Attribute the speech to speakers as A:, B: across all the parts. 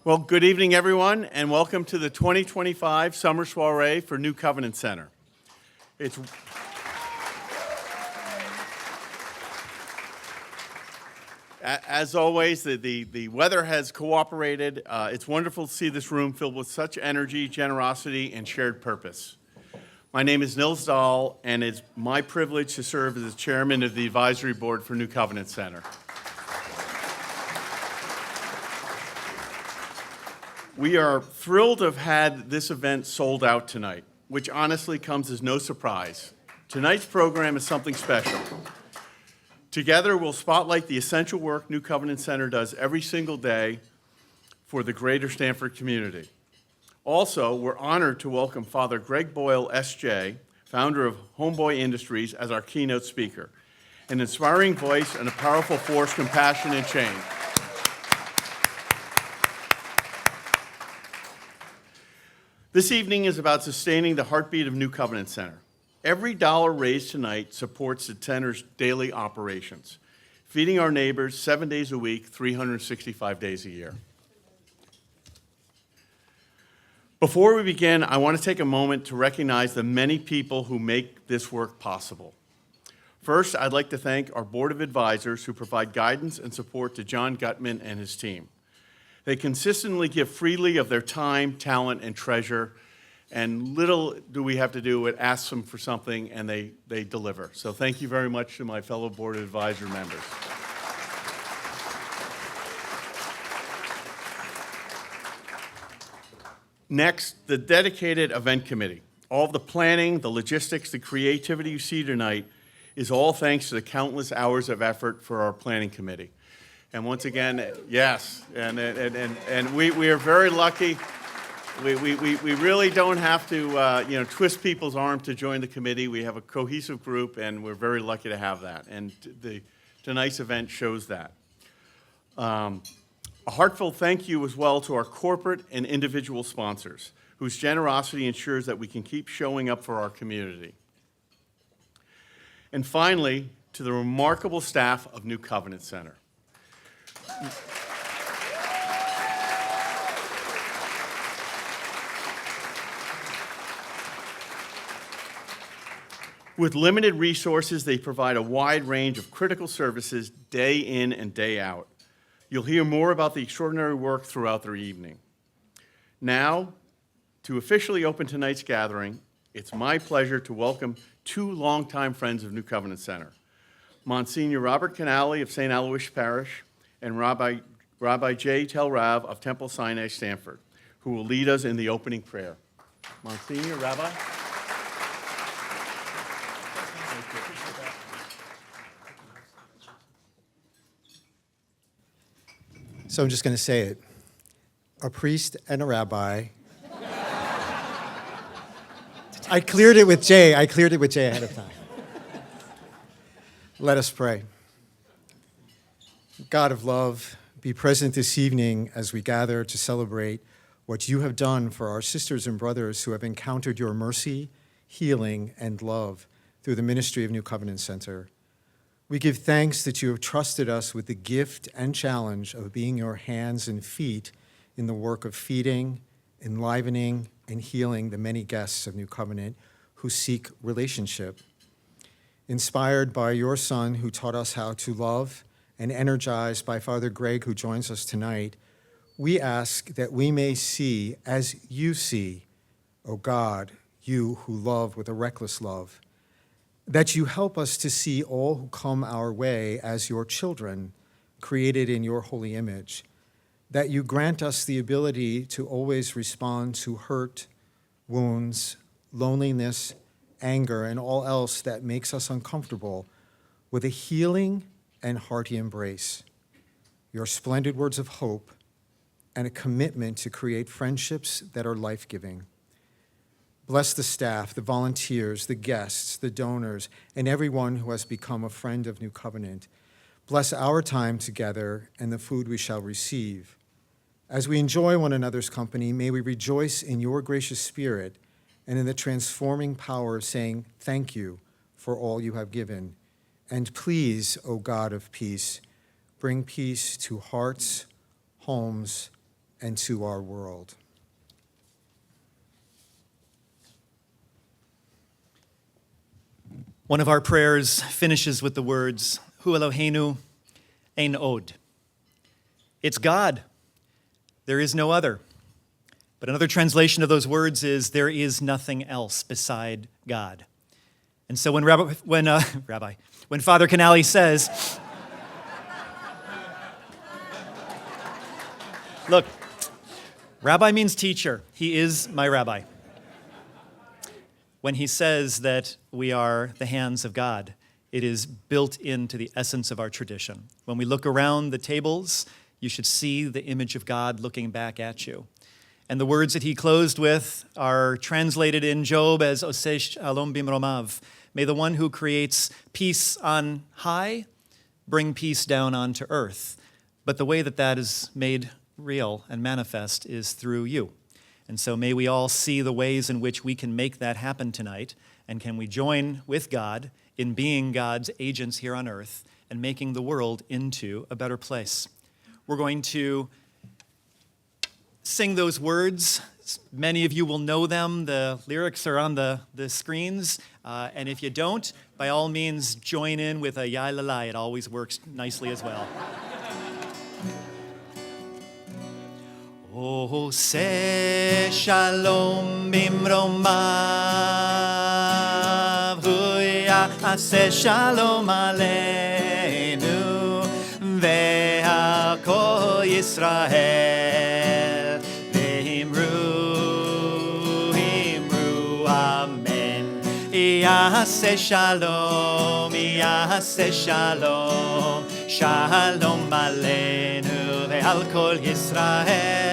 A: Well, good evening, everyone, and welcome to the 2025 Summer Soirée for New Covenant Center. As always, the weather has cooperated. It's wonderful to see this room filled with such energy, generosity, and shared purpose. My name is Nils Dahl, and it's my privilege to serve as the chairman of the advisory board for New Covenant Center. We are thrilled to have had this event sold out tonight, which honestly comes as no surprise. Tonight's program is something special. Together, we'll spotlight the essential work New Covenant Center does every single day for the greater Stamford community. Also, we're honored to welcome Father Greg Boyle, S.J., founder of Homeboy Industries, as our keynote speaker. An inspiring voice and a powerful force, compassion, and change. This evening is about sustaining the heartbeat of New Covenant Center. Every dollar raised tonight supports the center's daily operations, feeding our neighbors 7 days a week, 365 days a year. Before we begin, I want to take a moment to recognize the many people who make this work possible. First, I'd like to thank our board of advisors who provide guidance and support to John Gutman and his team. They consistently give freely of their time, talent, and treasure, and little do we have to do but ask them for something, and they deliver. So thank you very much to my fellow board of advisor members. Next, the dedicated event committee. All of the planning, the logistics, the creativity you see tonight is all thanks to the countless hours of effort for our planning committee. And once again, yes, and we are very lucky. We really don't have to twist people's arm to join the committee. We have a cohesive group, and we're very lucky to have that. And tonight's event shows that. A heartfelt thank you as well to our corporate and individual sponsors, whose generosity ensures that we can keep showing up for our community. And finally, to the remarkable staff of New Covenant Center. With limited resources, they provide a wide range of critical services day in and day out. You'll hear more about the extraordinary work throughout their evening. Now, to officially open tonight's gathering, it's my pleasure to welcome two longtime friends of New Covenant Center, Monsignor Robert Canali of St. Aloysius Parish and Rabbi J. Tel Rav of Temple Sinai, Stamford, who will lead us in the opening prayer. Monsignor, Rabbi.
B: So I'm just going to say it. A priest and a rabbi. I cleared it with Jay ahead of time. Let us pray. God of love, be present this evening as we gather to celebrate what you have done for our sisters and brothers who have encountered your mercy, healing, and love through the ministry of New Covenant Center. We give thanks that you have trusted us with the gift and challenge of being your hands and feet in the work of feeding, enlivening, and healing the many guests of New Covenant who seek relationship. Inspired by your Son who taught us how to love, and energized by Father Greg who joins us tonight, we ask that we may see as you see, O God, you who love with a reckless love, that you help us to see all who come our way as your children, created in your holy image, that you grant us the ability to always respond to hurt, wounds, loneliness, anger, and all else that makes us uncomfortable with a healing and hearty embrace, your splendid words of hope, and a commitment to create friendships that are life-giving. Bless the staff, the volunteers, the guests, the donors, and everyone who has become a friend of New Covenant. Bless our time together and the food we shall receive. As we enjoy one another's company, may we rejoice in your gracious spirit and in the transforming power of saying thank you for all you have given. And please, O God of peace, bring peace to hearts, homes, and to our world.
C: One of our prayers finishes with the words, Hu Eloheinu ein od. It's God. There is no other. But another translation of those words is, there is nothing else beside God. And so when Father Canali says, look, rabbi means teacher. He is my rabbi. When he says that we are the hands of God, it is built into the essence of our tradition. When we look around the tables, you should see the image of God looking back at you. And the words that he closed with are translated in Job as Oseh Shalom Bimromav. May the one who creates peace on high bring peace down onto earth. But the way that that is made real and manifest is through you. And so may we all see the ways in which we can make that happen tonight, and can we join with God in being God's agents here on earth and making the world into a better place. We're going to sing those words. Many of you will know them. The lyrics are on the screens. And if you don't, by all means, join in with a ya la la. It always works nicely as well. Oseh Shalom Bimromav, Hu Ya'aseh Shalom Aleinu, Ve'al Kol Yisrael, Ve'imru Amen. Ya'aseh Shalom, Ya'aseh Shalom, Shalom Aleinu, Ve'al Kol Yisrael.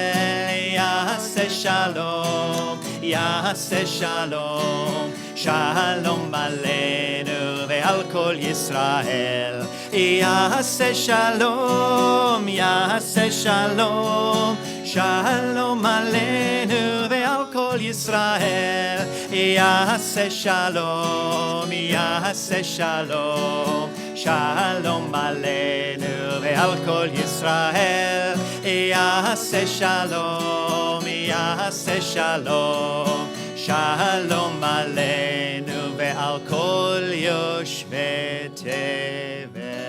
C: Ya'aseh Shalom, Ya'aseh Shalom, Shalom Aleinu ve'al kol Yisrael. Ya'aseh Shalom, Ya'aseh Shalom, Shalom Aleinu ve'al kol Yisrael. Ya'aseh Shalom, Ya'aseh Shalom, Shalom Aleinu ve'al kol Yisrael. Ya'aseh Shalom, Ya'aseh Shalom, Shalom Aleinu ve'al kol yoshvei tevel.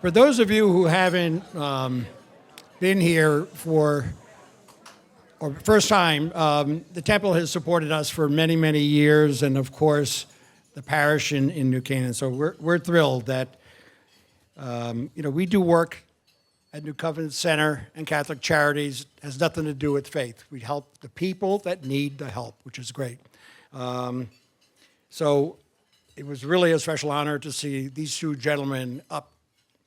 D: For those of you who haven't been here for first time, the temple has supported us for many, many years, and of course, the parish in New Canaan. So we're thrilled that we do work at New Covenant Center and Catholic Charities. It has nothing to do with faith. We help the people that need the help, which is great. So it was really a special honor to see these two gentlemen up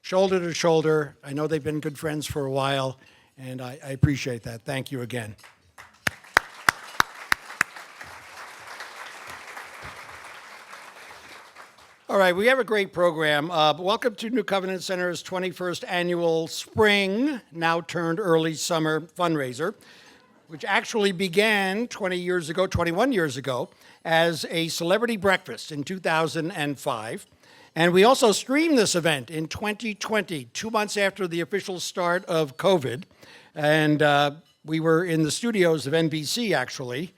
D: shoulder to shoulder. I know they've been good friends for a while, and I appreciate that. Thank you again. All right, we have a great program. Welcome to New Covenant Center's 21st annual spring, now turned early summer fundraiser, which actually began 21 years ago, as a celebrity breakfast in 2005. And we also streamed this event in 2020, 2 months after the official start of COVID. And we were in the studios of NBC, actually.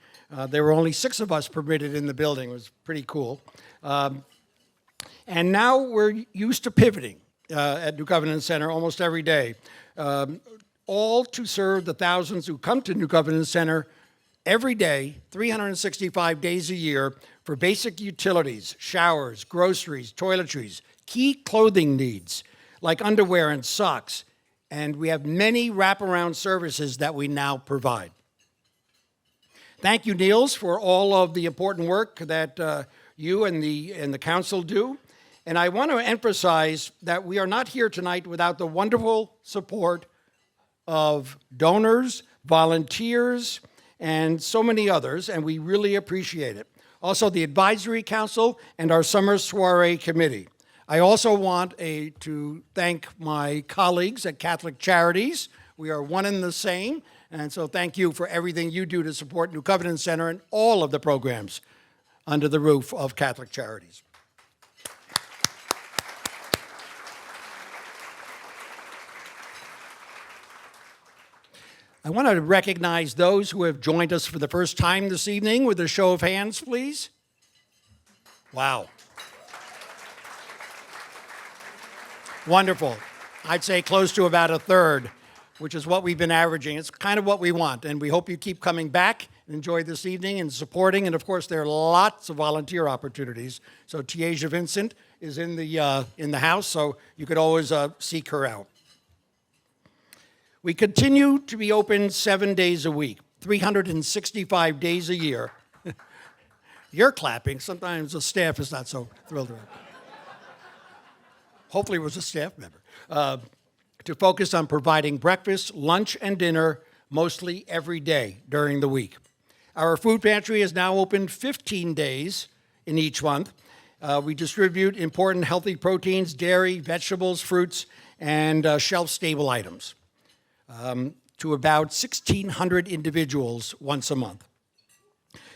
D: There were only 6 of us permitted in the building. It was pretty cool. And now we're used to pivoting at New Covenant Center almost every day, all to serve the thousands who come to New Covenant Center every day, 365 days a year, for basic utilities, showers, groceries, toiletries, key clothing needs like underwear and socks, and we have many wraparound services that we now provide. Thank you, Niels, for all of the important work that you and the council do. And I want to emphasize that we are not here tonight without the wonderful support of donors, volunteers, and so many others, and we really appreciate it. Also, the Advisory Council and our Summer Soirée Committee. I also want to thank my colleagues at Catholic Charities. We are one and the same, and so thank you for everything you do to support New Covenant Center and all of the programs under the roof of Catholic Charities. I want to recognize those who have joined us for the first time this evening with a show of hands, please. Wow. Wonderful. I'd say close to about a third, which is what we've been averaging. It's kind of what we want, and we hope you keep coming back and enjoy this evening and supporting. And of course, there are lots of volunteer opportunities. So Tiaja Vincent is in the house, so you could always seek her out. We continue to be open 7 days a week, 365 days a year. You're clapping. Sometimes the staff is not so thrilled about it. Hopefully it was a staff member. To focus on providing breakfast, lunch, and dinner mostly every day during the week. Our food pantry is now open 15 days in each month. We distribute important healthy proteins, dairy, vegetables, fruits, and shelf-stable items to about 1,600 individuals once a month.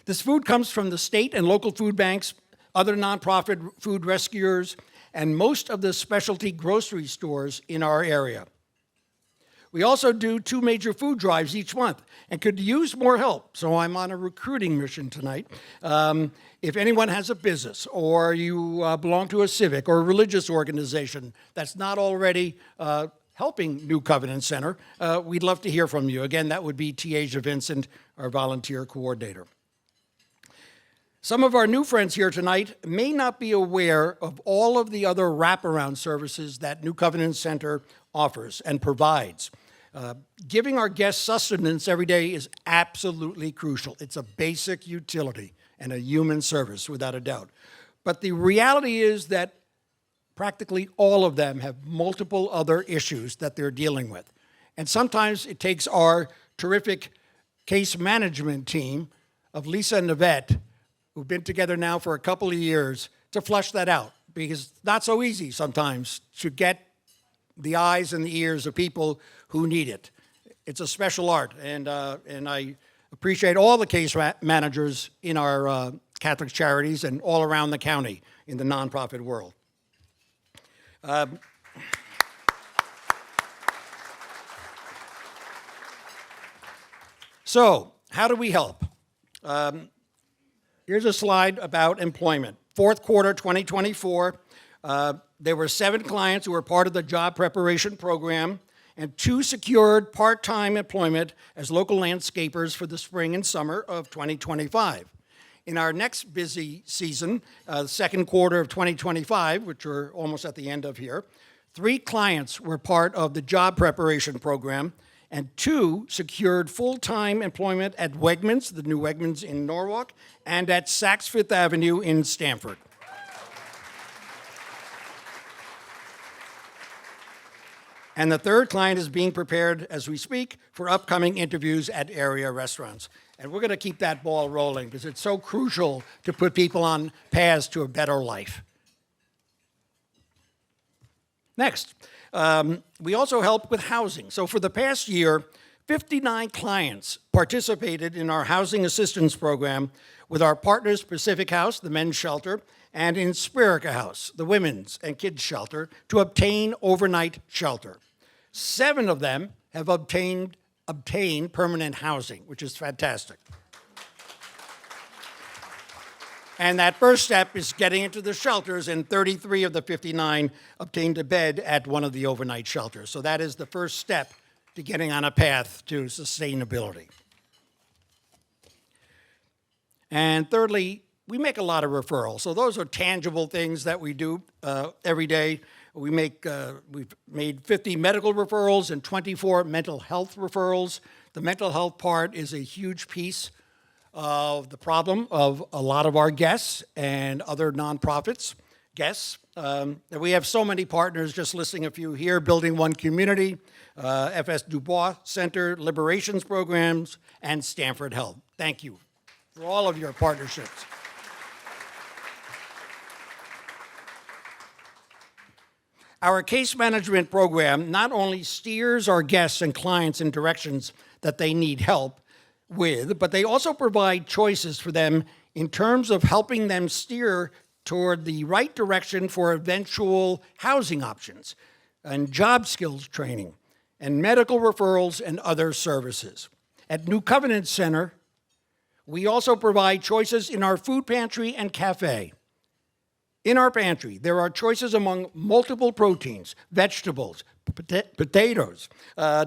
D: This food comes from the state and local food banks, other nonprofit food rescuers, and most of the specialty grocery stores in our area. We also do 2 major food drives each month and could use more help, so I'm on a recruiting mission tonight. If anyone has a business or you belong to a civic or a religious organization that's not already helping New Covenant Center, we'd love to hear from you. Again, that would be Tiaja Vincent, our volunteer coordinator. Some of our new friends here tonight may not be aware of all of the other wraparound services that New Covenant Center offers and provides. Giving our guests sustenance every day is absolutely crucial. It's a basic utility and a human service, without a doubt. But the reality is that practically all of them have multiple other issues that they're dealing with. And sometimes it takes our terrific case management team of Lisa and Yvette, who've been together now for a couple of years, to flush that out, because it's not so easy sometimes to get the eyes and the ears of people who need it. It's a special art, and I appreciate all the case managers in our Catholic Charities and all around the county in the nonprofit world. So, how do we help? Here's a slide about employment. Fourth quarter 2024, there were 7 clients who were part of the job preparation program, and 2 secured part-time employment as local landscapers for the spring and summer of 2025. In our next busy season, the second quarter of 2025, which we're almost at the end of here, 3 clients were part of the job preparation program, and 2 secured full-time employment at Wegmans, the new Wegmans in Norwalk, and at Saks Fifth Avenue in Stamford. And the 3rd client is being prepared as we speak for upcoming interviews at area restaurants. And we're going to keep that ball rolling because it's so crucial to put people on paths to a better life. Next, we also help with housing. So for the past year, 59 clients participated in our housing assistance program with our partners Pacific House, the men's shelter, and Inspirica House, the women's and kids shelter, to obtain overnight shelter. 7 of them have obtained permanent housing, which is fantastic. And that first step is getting into the shelters, and 33 of the 59 obtained a bed at one of the overnight shelters. So that is the first step to getting on a path to sustainability. And thirdly, we make a lot of referrals. So those are tangible things that we do every day. We've made 50 medical referrals and 24 mental health referrals. The mental health part is a huge piece of the problem of a lot of our guests and other nonprofits. guests. We have so many partners, just listing a few here: Building One Community, FS Dubois Center, Liberations Programs, and Stanford Health. Thank you for all of your partnerships. Our case management program not only steers our guests and clients in directions that they need help with, but they also provide choices for them in terms of helping them steer toward the right direction for eventual housing options and job skills training and medical referrals and other services. At New Covenant Center, we also provide choices in our food pantry and cafe. In our pantry, there are choices among multiple proteins, vegetables, potatoes,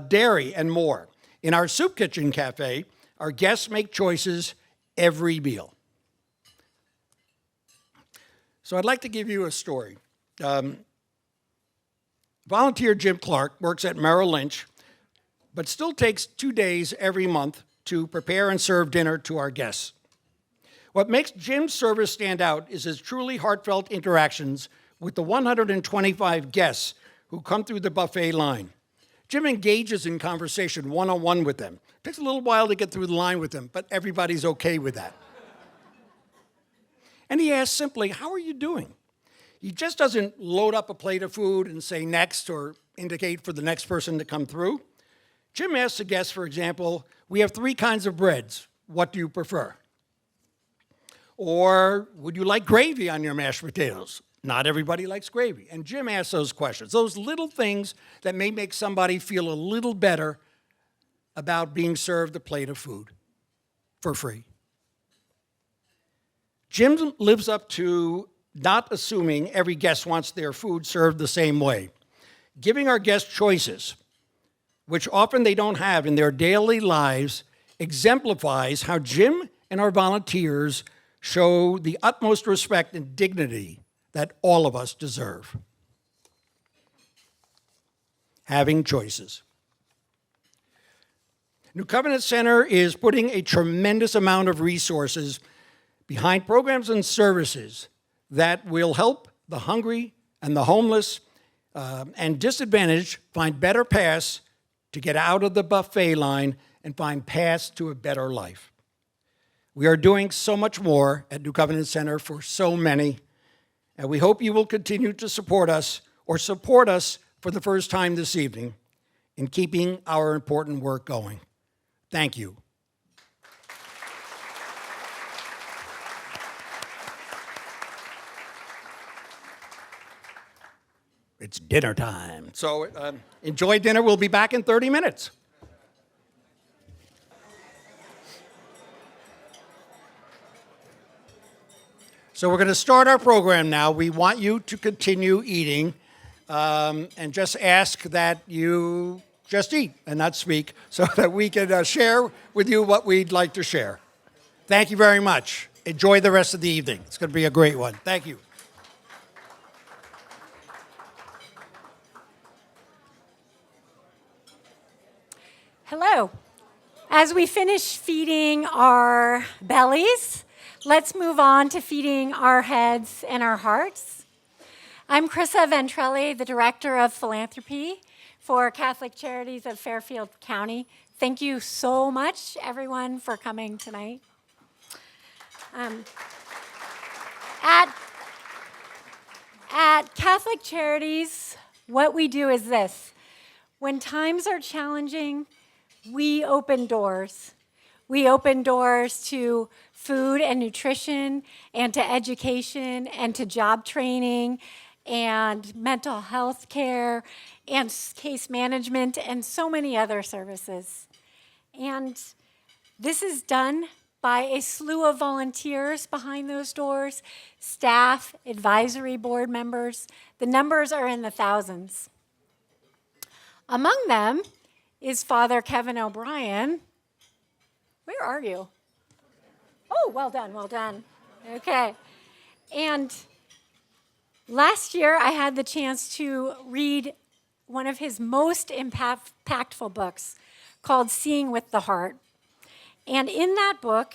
D: dairy, and more. In our soup kitchen cafe, our guests make choices every meal. So I'd like to give you a story. Volunteer Jim Clark works at Merrill Lynch, but still takes 2 days every month to prepare and serve dinner to our guests. What makes Jim's service stand out is his truly heartfelt interactions with the 125 guests who come through the buffet line. Jim engages in conversation one-on-one with them. It takes a little while to get through the line with them, but everybody's okay with that. And he asks simply, "How are you doing?" He just doesn't load up a plate of food and say next or indicate for the next person to come through. Jim asks the guests, for example, "We have 3 kinds of breads. What do you prefer?" Or, "Would you like gravy on your mashed potatoes?" Not everybody likes gravy. And Jim asks those questions, those little things that may make somebody feel a little better about being served a plate of food for free. Jim lives up to not assuming every guest wants their food served the same way, giving our guests choices, which often they don't have in their daily lives, exemplifies how Jim and our volunteers show the utmost respect and dignity that all of us deserve. Having choices. New Covenant Center is putting a tremendous amount of resources behind programs and services that will help the hungry and the homeless and disadvantaged find better paths to get out of the buffet line and find paths to a better life. We are doing so much more at New Covenant Center for so many, and we hope you will continue to support us or support us for the first time this evening in keeping our important work going. Thank you. It's dinner time. So enjoy dinner. We'll be back in 30 minutes. So we're going to start our program now. We want you to continue eating and just ask that you just eat and not speak so that we can share with you what we'd like to share. Thank you very much. Enjoy the rest of the evening. It's going to be a great one. Thank you.
E: Hello. As we finish feeding our bellies, let's move on to feeding our heads and our hearts. I'm Chrissa Ventrelli, the Director of Philanthropy for Catholic Charities of Fairfield County. Thank you so much, everyone, for coming tonight. At Catholic Charities, what we do is this. When times are challenging, we open doors. We open doors to food and nutrition, and to education, and to job training, and mental health care, and case management, and so many other services. And this is done by a slew of volunteers behind those doors, staff, advisory board members. The numbers are in the thousands. Among them is Father Kevin O'Brien. Where are you? Oh, well done, well done. Okay. And last year, I had the chance to read one of his most impactful books called Seeing with the Heart. And in that book,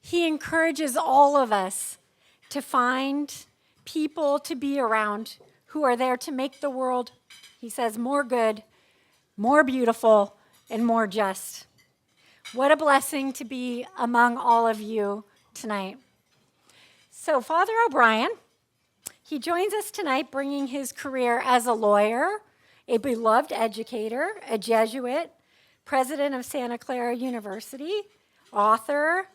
E: he encourages all of us to find people to be around who are there to make the world, he says, more good, more beautiful, and more just. What a blessing to be among all of you tonight. So Father O'Brien, he joins us tonight bringing his career as a lawyer, a beloved educator, a Jesuit, president of Santa Clara University, author,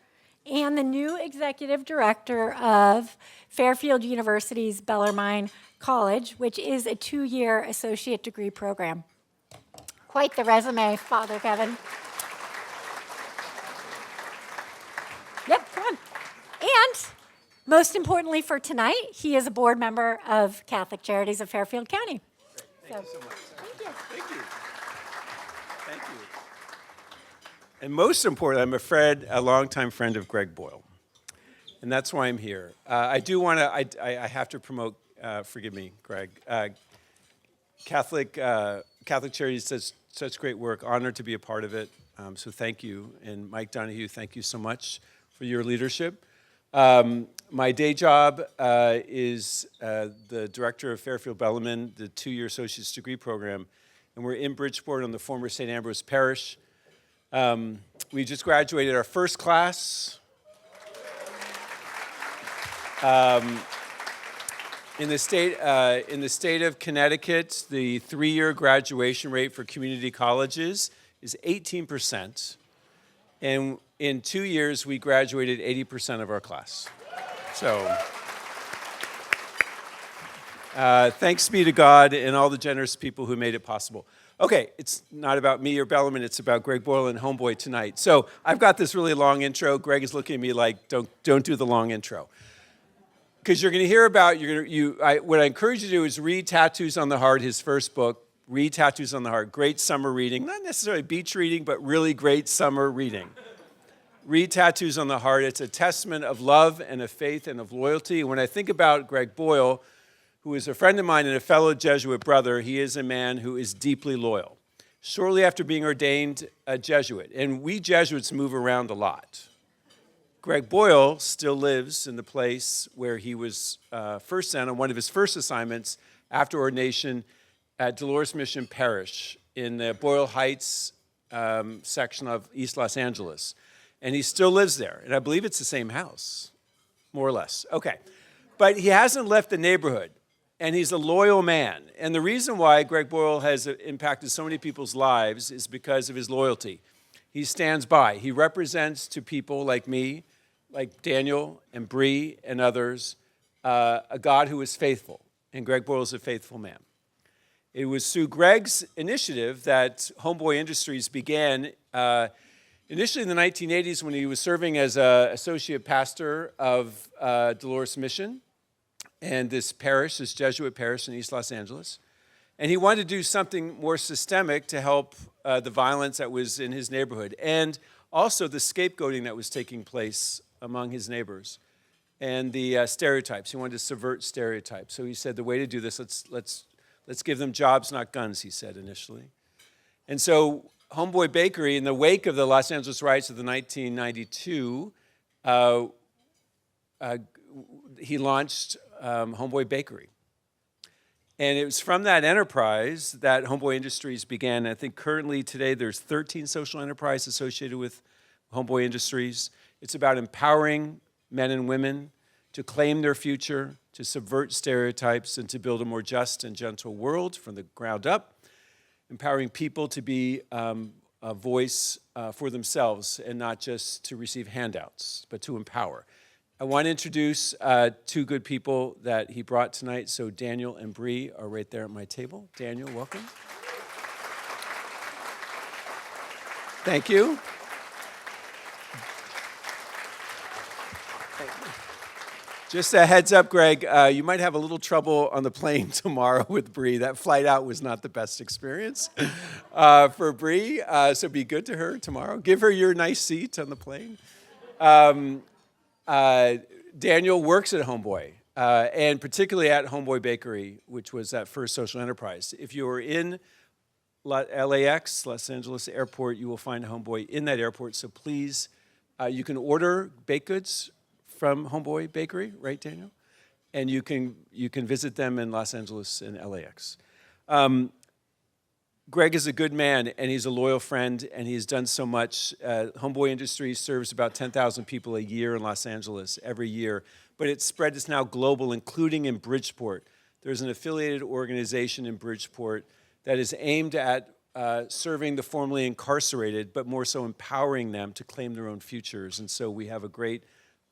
E: and the new executive director of Fairfield University's Bellarmine College, which is a 2-year associate degree program. Quite the resume, Father Kevin. Yep, come on. And most importantly for tonight, he is a board member of Catholic Charities of Fairfield County.
F: Thank you so much.
E: Thank you.
F: Thank you. Thank you. And most importantly, I'm a longtime friend of Greg Boyle. And that's why I'm here. I do want to, I have to promote, forgive me, Greg, Catholic Charities does such great work. Honored to be a part of it. So thank you. And Mike Donahue, thank you so much for your leadership. My day job is the director of Fairfield Bellarmine, the 2-year associate's degree program. And we're in Bridgeport on the former St. Ambrose Parish. We just graduated our first class. In the state of Connecticut, the 3-year graduation rate for community colleges is 18%. And in 2 years, we graduated 80% of our class. So thanks be to God and all the generous people who made it possible. Okay, it's not about me or Bellarmine, it's about Greg Boyle and Homeboy tonight. So I've got this really long intro. Greg is looking at me like, don't do the long intro. Because you're going to hear about, what I encourage you to do is read Tattoos on the Heart, his first book. Read Tattoos on the Heart. Great summer reading. Not necessarily beach reading, but really great summer reading. Read Tattoos on the Heart. It's a testament of love and of faith and of loyalty. And when I think about Greg Boyle, who is a friend of mine and a fellow Jesuit brother, he is a man who is deeply loyal. Shortly after being ordained a Jesuit, and we Jesuits move around a lot, Greg Boyle still lives in the place where he was first sent on one of his first assignments after ordination at Dolores Mission Parish in the Boyle Heights section of East Los Angeles. And he still lives there. And I believe it's the same house, more or less. Okay. But he hasn't left the neighborhood. And he's a loyal man. And the reason why Greg Boyle has impacted so many people's lives is because of his loyalty. He stands by. He represents to people like me, like Daniel and Bree and others, a God who is faithful. And Greg Boyle is a faithful man. It was through Greg's initiative that Homeboy Industries began initially in the 1980s when he was serving as an associate pastor of Dolores Mission and this parish, this Jesuit parish in East Los Angeles. And he wanted to do something more systemic to help the violence that was in his neighborhood and also the scapegoating that was taking place among his neighbors and the stereotypes. He wanted to subvert stereotypes. So he said, the way to do this, let's give them jobs, not guns, he said initially. And so Homeboy Bakery, in the wake of the Los Angeles riots of the 1992, he launched Homeboy Bakery. And it was from that enterprise that Homeboy Industries began. I think currently today there's 13 social enterprises associated with Homeboy Industries. It's about empowering men and women to claim their future, to subvert stereotypes, and to build a more just and gentle world from the ground up, empowering people to be a voice for themselves and not just to receive handouts, but to empower. I want to introduce 2 good people that he brought tonight. So Daniel and Bree are right there at my table. Daniel, welcome. Thank you. Just a heads up, Greg, you might have a little trouble on the plane tomorrow with Bree. That flight out was not the best experience for Bree, so be good to her tomorrow. Give her your nice seat on the plane. Daniel works at Homeboy, and particularly at Homeboy Bakery, which was that first social enterprise. If you are in LAX, Los Angeles Airport, you will find Homeboy in that airport, so please, you can order baked goods from Homeboy Bakery, right, Daniel? and you can visit them in Los Angeles and LAX. Greg is a good man, and he's a loyal friend, and he's done so much. Homeboy Industries serves about 10,000 people a year in Los Angeles every year, but its spread is now global, including in Bridgeport. There's an affiliated organization in Bridgeport that is aimed at serving the formerly incarcerated, but more so empowering them to claim their own futures. And so we have a great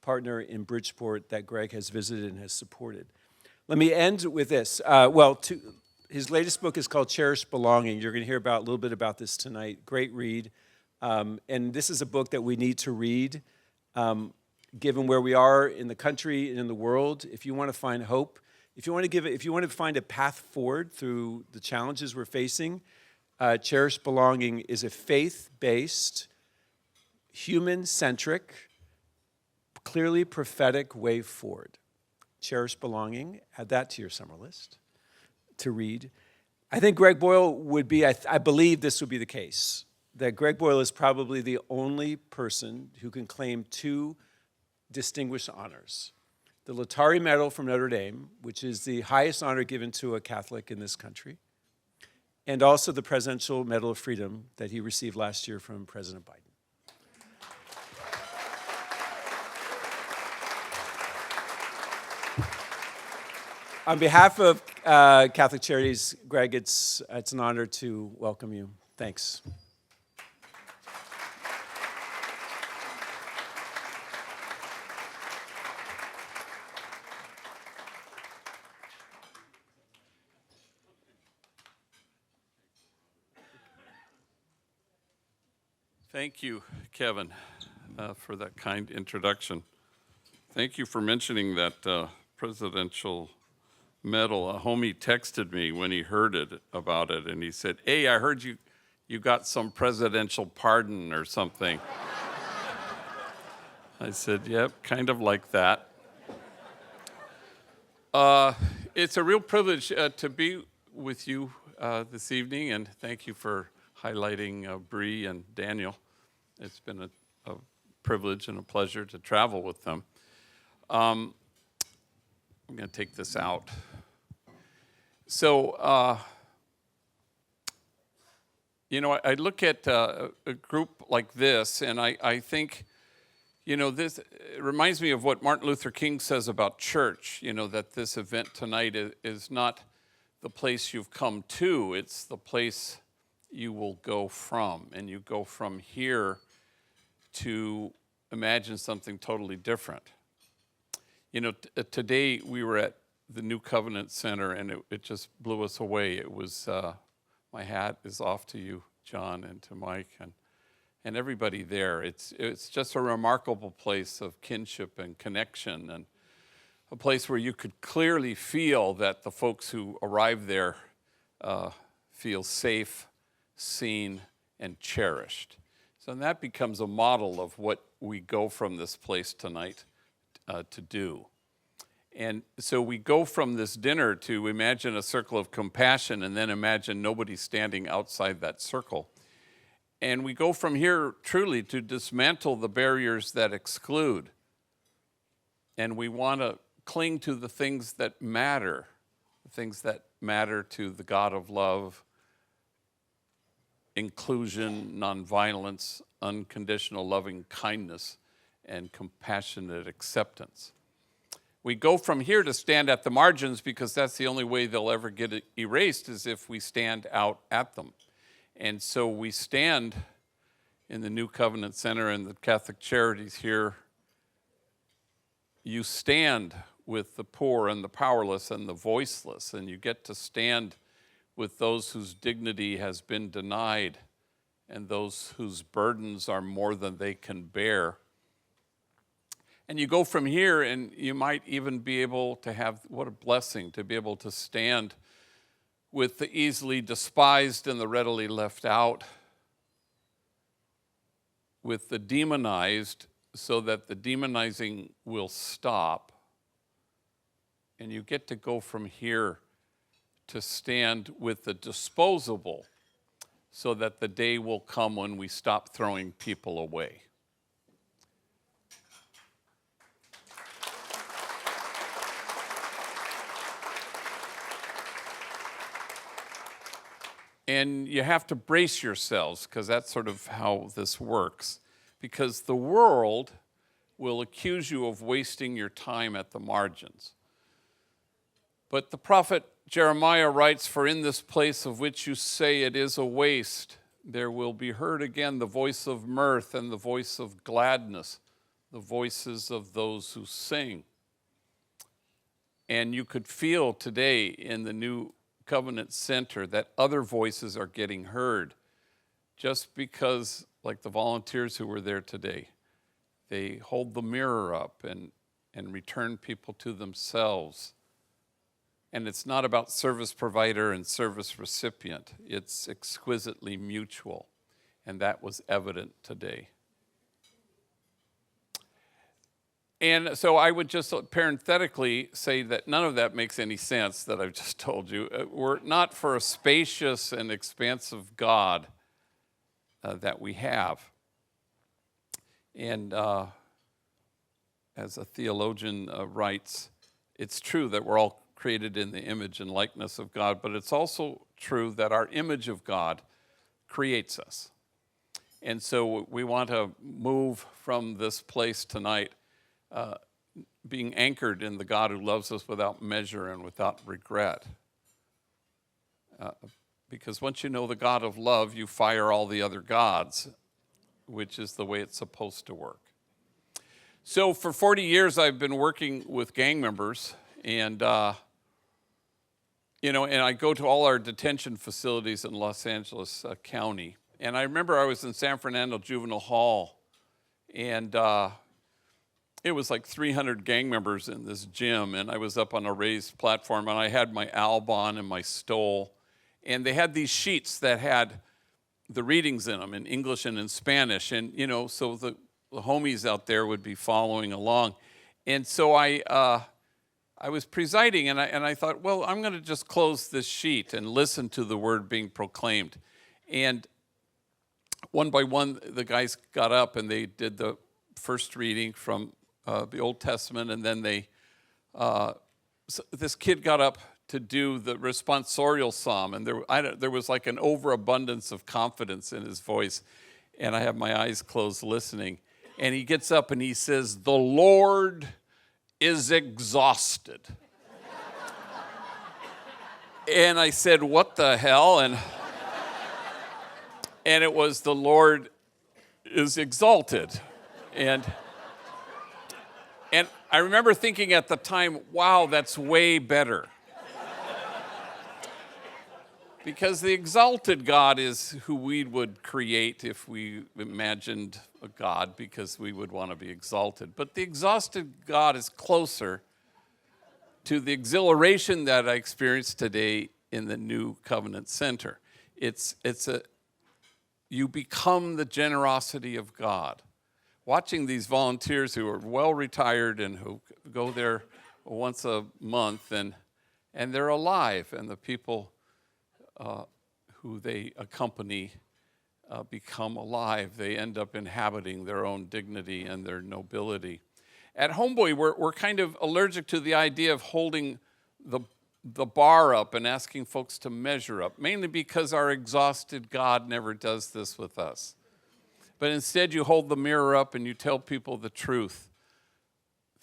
F: partner in Bridgeport that Greg has visited and has supported. Let me end with this. His latest book is called Cherished Belonging. You're going to hear a little bit about this tonight. Great read. And this is a book that we need to read, given where we are in the country and in the world. If you want to find hope, if you want to find a path forward through the challenges we're facing, Cherished Belonging is a faith-based, human-centric, clearly prophetic way forward. Cherished Belonging, add that to your summer list to read. I think Greg Boyle would be, I believe this would be the case, that Greg Boyle is probably the only person who can claim two distinguished honors. The Latari Medal from Notre Dame, which is the highest honor given to a Catholic in this country, and also the Presidential Medal of Freedom that he received last year from President Biden. On behalf of Catholic Charities, Greg, it's an honor to welcome you. Thanks.
G: Thank you, Kevin, for that kind introduction. Thank you for mentioning that presidential medal. A homie texted me when he heard about it, and he said, "Hey, I heard you got some presidential pardon or something." I said, "Yep, kind of like that." It's a real privilege to be with you this evening, and thank you for highlighting Bree and Daniel. It's been a privilege and a pleasure to travel with them. I'm going to take this out. So, I look at a group like this, and I think, this it reminds me of what Martin Luther King says about church, that this event tonight is not the place you've come to, it's the place you will go from. And you go from here to imagine something totally different. Today we were at the new Covenant Center, and it just blew us away. It was, my hat is off to you, John, and to Mike, and everybody there. It's just a remarkable place of kinship and connection, and a place where you could clearly feel that the folks who arrive there feel safe, seen, and cherished. So that becomes a model of what we go from this place tonight to do. And so we go from this dinner to imagine a circle of compassion, and then imagine nobody standing outside that circle. And we go from here truly to dismantle the barriers that exclude. And we want to cling to the things that matter to the God of love, inclusion, nonviolence, unconditional loving kindness, and compassionate acceptance. We go from here to stand at the margins, because that's the only way they'll ever get erased, is if we stand out at them. And so we stand in the New Covenant Center and the Catholic Charities here. You stand with the poor and the powerless and the voiceless, and you get to stand with those whose dignity has been denied and those whose burdens are more than they can bear. And you go from here, and you might even be able to have, what a blessing, to be able to stand with the easily despised and the readily left out, with the demonized, so that the demonizing will stop. And you get to go from here to stand with the disposable, so that the day will come when we stop throwing people away. And you have to brace yourselves, because that's sort of how this works. Because the world will accuse you of wasting your time at the margins. But the prophet Jeremiah writes, "For in this place of which you say it is a waste, there will be heard again the voice of mirth and the voice of gladness, the voices of those who sing." And you could feel today in the new Covenant Center that other voices are getting heard, just because, like the volunteers who were there today, they hold the mirror up and return people to themselves. And it's not about service provider and service recipient. It's exquisitely mutual. And that was evident today. And so I would just parenthetically say that none of that makes any sense that I've just told you. We're not for a spacious and expansive God that we have. And as a theologian writes, it's true that we're all created in the image and likeness of God, but it's also true that our image of God creates us. And so we want to move from this place tonight being anchored in the God who loves us without measure and without regret. Because once you know the God of love, you fire all the other gods, which is the way it's supposed to work. So for 40 years, I've been working with gang members, and and I go to all our detention facilities in Los Angeles County. And I remember I was in San Fernando Juvenile Hall, and it was like 300 gang members in this gym, and I was up on a raised platform, and I had my alb on and my stole, and they had these sheets that had the readings in them in English and in Spanish, and so the homies out there would be following along. And so I was presiding, and I thought, well, I'm going to just close this sheet and listen to the word being proclaimed. And one by one, the guys got up and they did the first reading from the Old Testament, and then this kid got up to do the responsorial psalm, and there was like an overabundance of confidence in his voice, and I have my eyes closed listening, and he gets up and he says, "The Lord is exhausted." And I said, "What the hell?" And it was, "The Lord is exalted." And I remember thinking at the time, wow, that's way better. Because the exalted God is who we would create if we imagined a God, because we would want to be exalted. But the exhausted God is closer to the exhilaration that I experienced today in the new Covenant Center. You become the generosity of God. Watching these volunteers who are well retired and who go there once a month, and they're alive, and the people who they accompany become alive. They end up inhabiting their own dignity and their nobility. At Homeboy, we're kind of allergic to the idea of holding the bar up and asking folks to measure up, mainly because our exhausted God never does this with us. But instead, you hold the mirror up and you tell people the truth,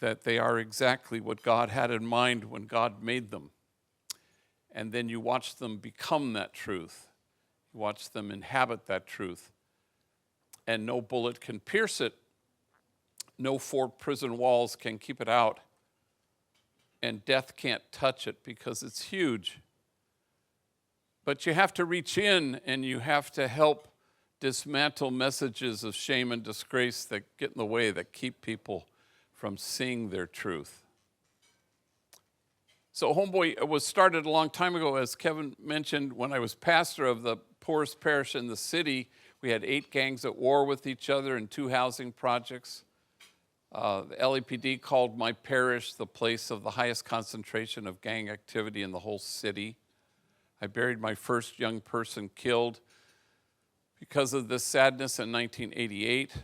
G: that they are exactly what God had in mind when God made them. And then you watch them become that truth. You watch them inhabit that truth. And no bullet can pierce it. No 4 prison walls can keep it out. And death can't touch it because it's huge. But you have to reach in and you have to help dismantle messages of shame and disgrace that get in the way, that keep people from seeing their truth. So Homeboy was started a long time ago, as Kevin mentioned, when I was pastor of the poorest parish in the city. We had 8 gangs at war with each other and 2 housing projects. The LAPD called my parish the place of the highest concentration of gang activity in the whole city. I buried my first young person killed because of this sadness in 1988.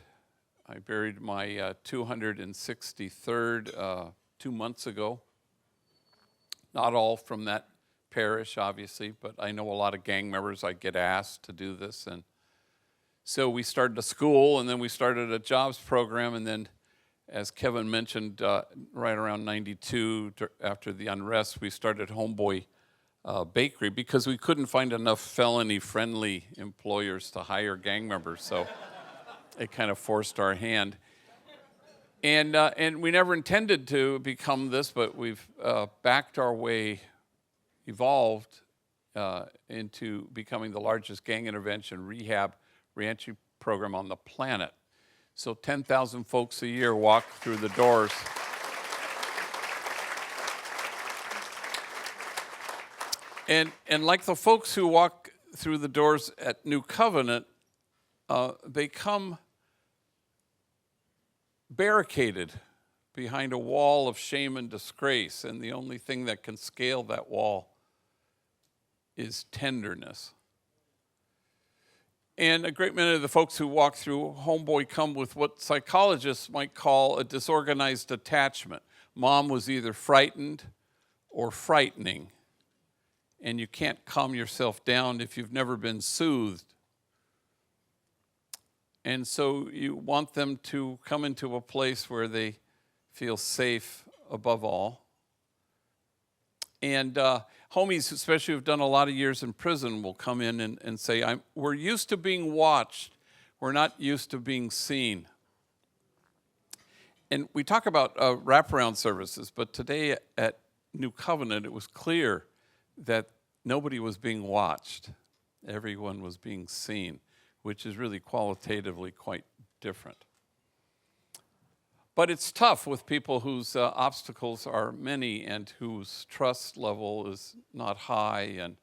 G: I buried my 263rd 2 months ago. Not all from that parish, obviously, but I know a lot of gang members. I get asked to do this. And so we started a school, and then we started a jobs program, and then, as Kevin mentioned, right around 92, after the unrest, we started Homeboy Bakery because we couldn't find enough felony-friendly employers to hire gang members, so it kind of forced our hand. And we never intended to become this, but we've backed our way, evolved into becoming the largest gang intervention rehab reentry program on the planet. So 10,000 folks a year walk through the doors. And like the folks who walk through the doors at New Covenant, they come barricaded behind a wall of shame and disgrace, and the only thing that can scale that wall is tenderness. And a great many of the folks who walk through Homeboy come with what psychologists might call a disorganized attachment. Mom was either frightened or frightening, and you can't calm yourself down if you've never been soothed. And so you want them to come into a place where they feel safe above all. And homies, especially who've done a lot of years in prison, will come in and say, we're used to being watched. We're not used to being seen. And we talk about wraparound services, but today at New Covenant, it was clear that nobody was being watched. Everyone was being seen, which is really qualitatively quite different. But it's tough with people whose obstacles are many and whose trust level is not high. And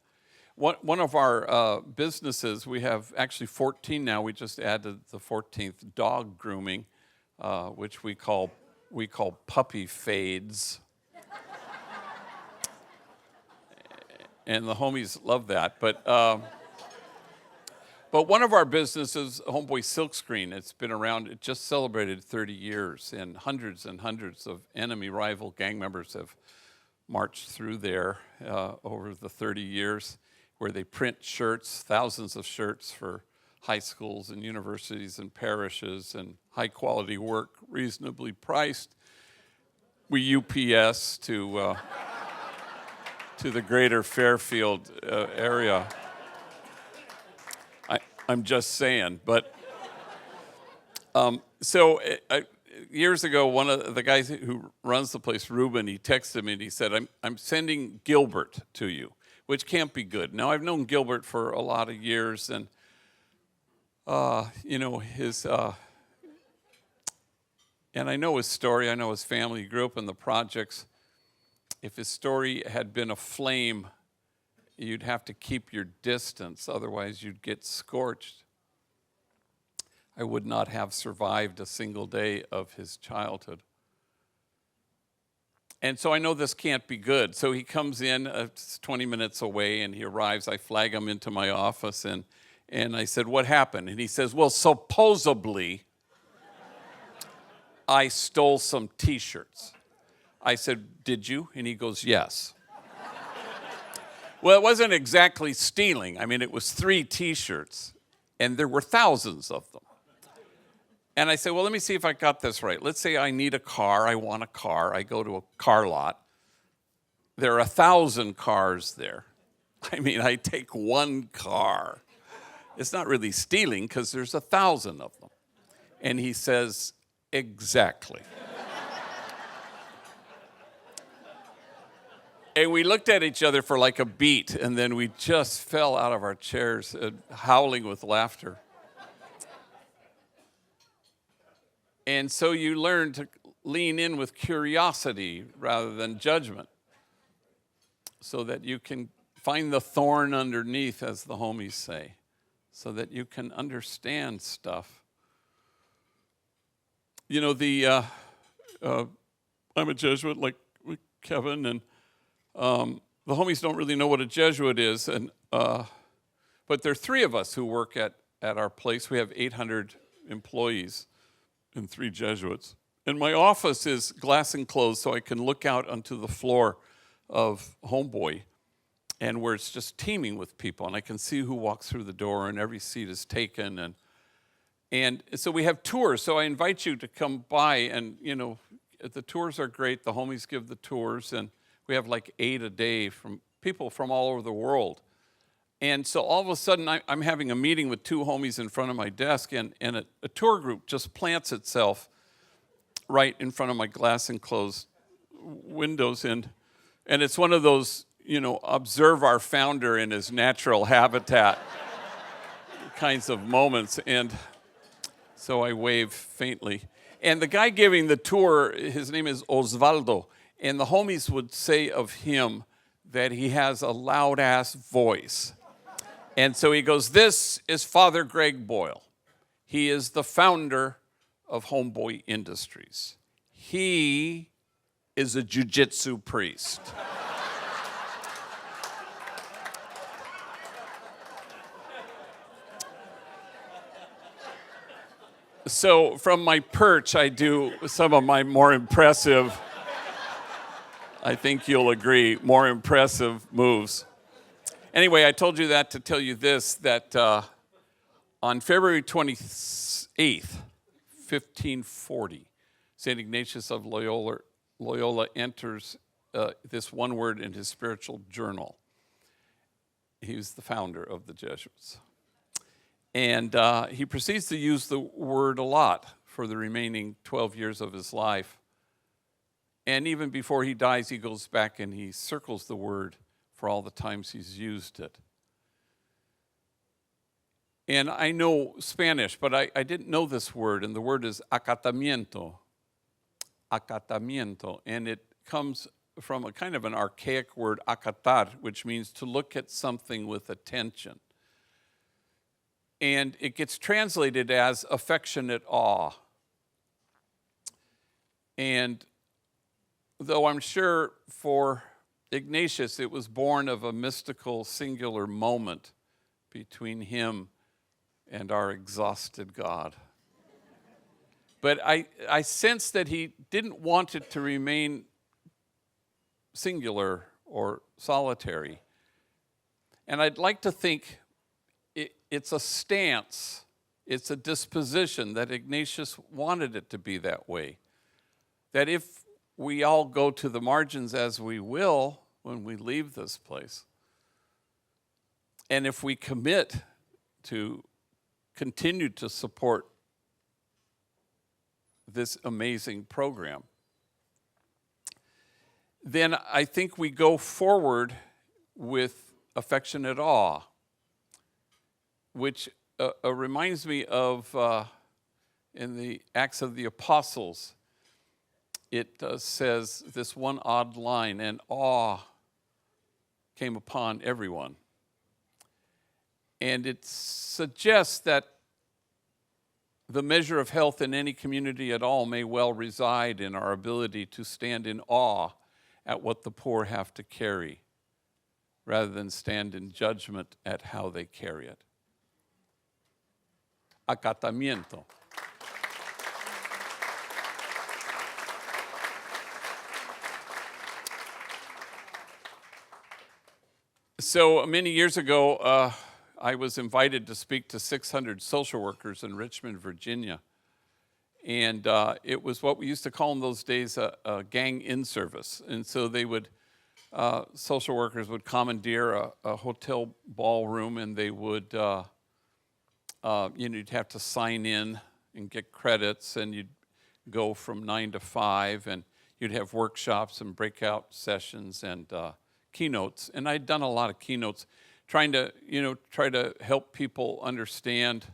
G: one of our businesses, we have actually 14 now. We just added the 14th, dog grooming, which we call puppy fades. And the homies love that. But one of our businesses, Homeboy Silkscreen, it's been around, it just celebrated 30 years, and hundreds of enemy rival gang members have marched through there over the 30 years, where they print shirts, thousands of shirts for high schools and universities and parishes, and high quality work, reasonably priced. We UPS to the greater Fairfield area. I'm just saying, but years ago, one of the guys who runs the place, Ruben, he texted me and he said, I'm sending Gilbert to you, which can't be good. Now, I've known Gilbert for a lot of years, and his and I know his story, I know his family. He grew up in the projects. If his story had been a flame, you'd have to keep your distance, otherwise you'd get scorched. I would not have survived a single day of his childhood. And so I know this can't be good. So he comes in, it's 20 minutes away, and he arrives. I flag him into my office, and I said, what happened? And he says, well, supposedly, I stole some T-shirts. I said, did you? And he goes, yes. Well, it wasn't exactly stealing. I mean, it was 3 T-shirts, and there were thousands of them. And I said, well, let me see if I got this right. Let's say I need a car. I want a car. I go to a car lot. There are 1,000 cars there. I mean, I take one car. It's not really stealing because there's 1,000 of them. And he says, exactly. And we looked at each other for like a beat, and then we just fell out of our chairs, howling with laughter. And so you learn to lean in with curiosity rather than judgment, so that you can find the thorn underneath, as the homies say, so that you can understand stuff. You know, I'm a Jesuit like Kevin, and the homies don't really know what a Jesuit is, but there are 3 of us who work at our place. We have 800 employees and 3 Jesuits. And my office is glass enclosed, so I can look out onto the floor of Homeboy. and where it's just teeming with people, and I can see who walks through the door, and every seat is taken, and so we have tours. So I invite you to come by, and the tours are great. The homies give the tours, and we have like 8 a day from people from all over the world. And so all of a sudden, I'm having a meeting with 2 homies in front of my desk, and a tour group just plants itself right in front of my glass-enclosed windows, and it's one of those, observe our founder in his natural habitat kinds of moments. And so I wave faintly. And the guy giving the tour, his name is Osvaldo, and the homies would say of him that he has a loud-ass voice. And so he goes, "This is Father Greg Boyle. He is the founder of Homeboy Industries. He is a jiu-jitsu priest." So from my perch, I do some of my more impressive, I think you'll agree, more impressive moves. Anyway, I told you that to tell you this, that on February 28th, 1540, St. Ignatius of Loyola enters this one word in his spiritual journal. He was the founder of the Jesuits. And he proceeds to use the word a lot for the remaining 12 years of his life. And even before he dies, he goes back and he circles the word for all the times he's used it. And I know Spanish, but I didn't know this word, and the word is acatamiento. Acatamiento. And it comes from a kind of an archaic word, acatar, which means to look at something with attention. And it gets translated as affectionate awe. And though I'm sure for Ignatius it was born of a mystical singular moment between him and our exhausted God. But I sense that he didn't want it to remain singular or solitary. And I'd like to think it's a stance, it's a disposition that Ignatius wanted it to be that way. That if we all go to the margins, as we will when we leave this place, and if we commit to continue to support this amazing program, then I think we go forward with affectionate awe, which reminds me of in the Acts of the Apostles, it says this one odd line, "and awe came upon everyone." And it suggests that the measure of health in any community at all may well reside in our ability to stand in awe at what the poor have to carry, rather than stand in judgment at how they carry it. Acatamiento. So many years ago, I was invited to speak to 600 social workers in Richmond, Virginia. And it was what we used to call in those days a gang in-service. And so they would, social workers would commandeer a hotel ballroom, and they would, you'd have to sign in and get credits, and you'd go from 9 to 5, and you'd have workshops and breakout sessions and keynotes. And I'd done a lot of keynotes, trying to help people understand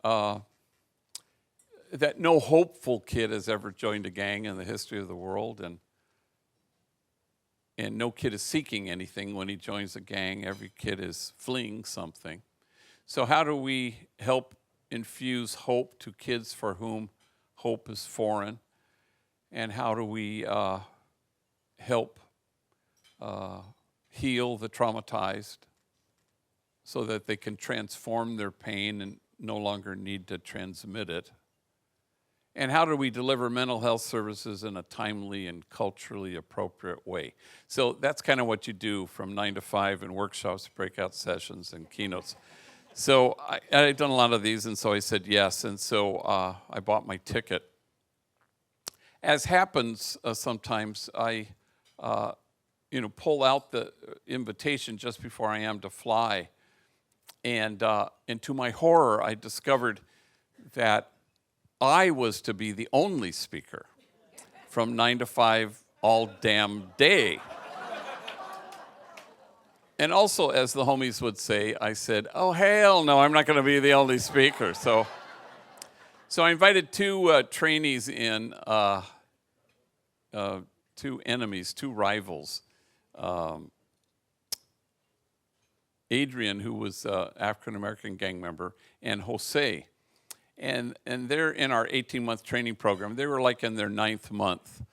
G: that no hopeful kid has ever joined a gang in the history of the world, and no kid is seeking anything when he joins a gang. Every kid is fleeing something. So how do we help infuse hope to kids for whom hope is foreign? And how do we help heal the traumatized so that they can transform their pain and no longer need to transmit it? and how do we deliver mental health services in a timely and culturally appropriate way. So that's kind of what you do from 9 to 5 in workshops, breakout sessions, and keynotes. So I'd done a lot of these, and so I said yes, and so I bought my ticket. As happens sometimes, I pull out the invitation just before I am to fly, and to my horror, I discovered that I was to be the only speaker from 9 to 5 all damn day. And also, as the homies would say, I said, oh, hell no, I'm not going to be the only speaker. So I invited two trainees in, two enemies, two rivals. Adrian, who was an African-American gang member, and Jose. And they're in our 18-month training program. They were like in their 9th month.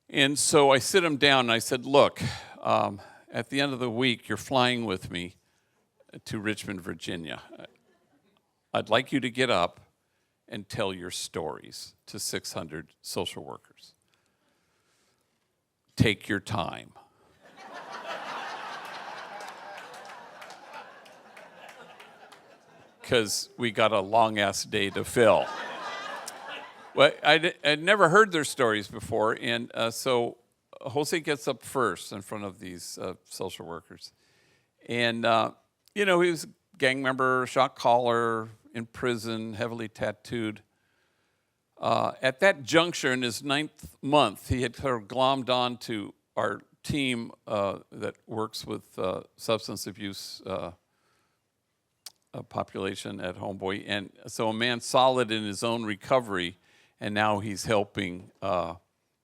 G: And so I sit them down and I said, look, at the end of the week, you're flying with me to Richmond, Virginia. I'd like you to get up and tell your stories to 600 social workers. Take your time. Because we got a long-ass day to fill. Well, I'd never heard their stories before, and so Jose gets up first in front of these social workers. And, he was a gang member, shot caller, in prison, heavily tattooed. At that juncture, in his 9th month, he had sort of glommed on to our team that works with substance abuse population at Homeboy, and so a man solid in his own recovery, and now he's helping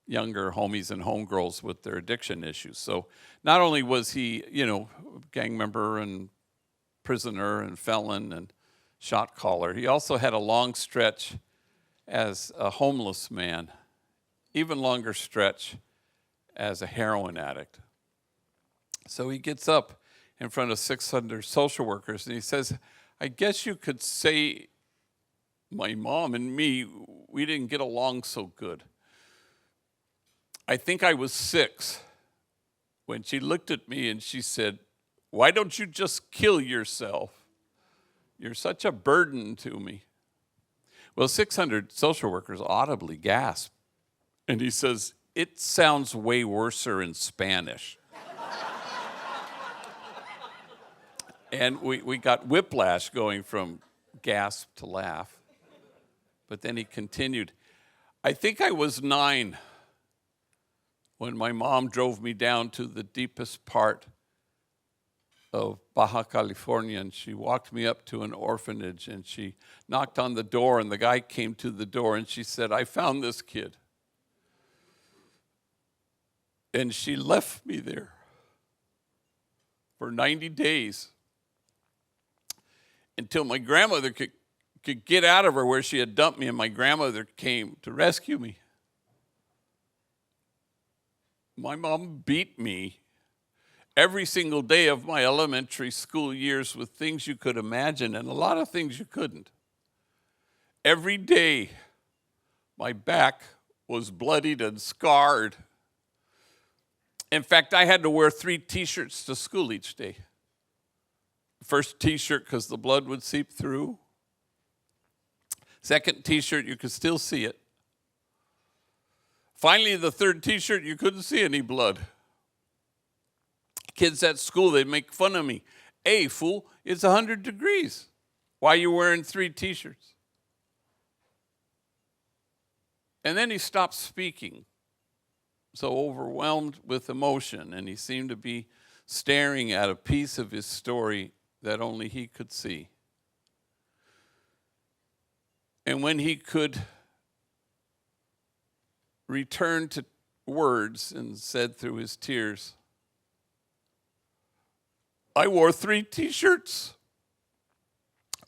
G: younger homies and homegirls with their addiction issues. So not only was he, gang member and prisoner and felon and shot caller, he also had a long stretch as a homeless man, even longer stretch as a heroin addict. So he gets up in front of 600 social workers and he says, I guess you could say my mom and me, we didn't get along so good. I think I was 6 when she looked at me and she said, why don't you just kill yourself? You're such a burden to me. Well, 600 social workers audibly gasped. And he says, it sounds way worser in Spanish. And we got whiplash going from gasp to laugh. But then he continued, I think I was 9 when my mom drove me down to the deepest part of Baja California, and she walked me up to an orphanage, and she knocked on the door, and the guy came to the door, and she said, I found this kid. And she left me there for 90 days. Until my grandmother could get out of her where she had dumped me, and my grandmother came to rescue me. My mom beat me every single day of my elementary school years with things you could imagine and a lot of things you couldn't. Every day, my back was bloodied and scarred. In fact, I had to wear 3 T-shirts to school each day. First T-shirt because the blood would seep through. Second T-shirt, you could still see it. Finally, the third T-shirt, you couldn't see any blood. Kids at school, they'd make fun of me. Hey, fool, it's 100 degrees. Why are you wearing 3 T-shirts? And then he stopped speaking, so overwhelmed with emotion, and he seemed to be staring at a piece of his story that only he could see. And when he could return to words and said through his tears, I wore 3 T-shirts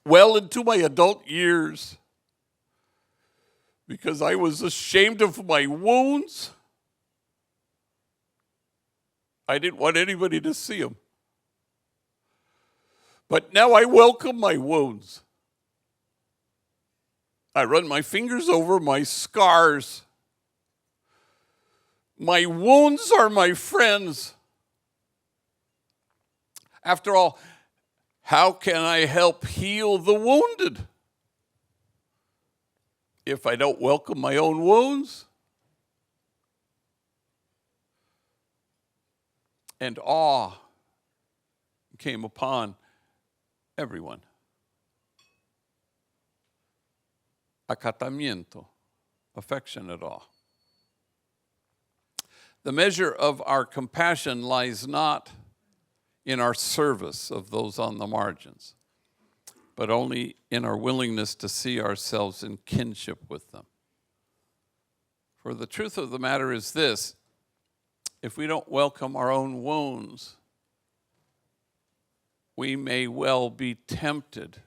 G: well into my adult years because I was ashamed of my wounds. I didn't want anybody to see them. But now I welcome my wounds. I run my fingers over my scars. My wounds are my friends. After all, how can I help heal the wounded if I don't welcome my own wounds? And awe came upon everyone. Acatamiento, affectionate awe. The measure of our compassion lies not in our service of those on the margins, but only in our willingness to see ourselves in kinship with them. For the truth of the matter is this: if we don't welcome our own wounds, we may well be tempted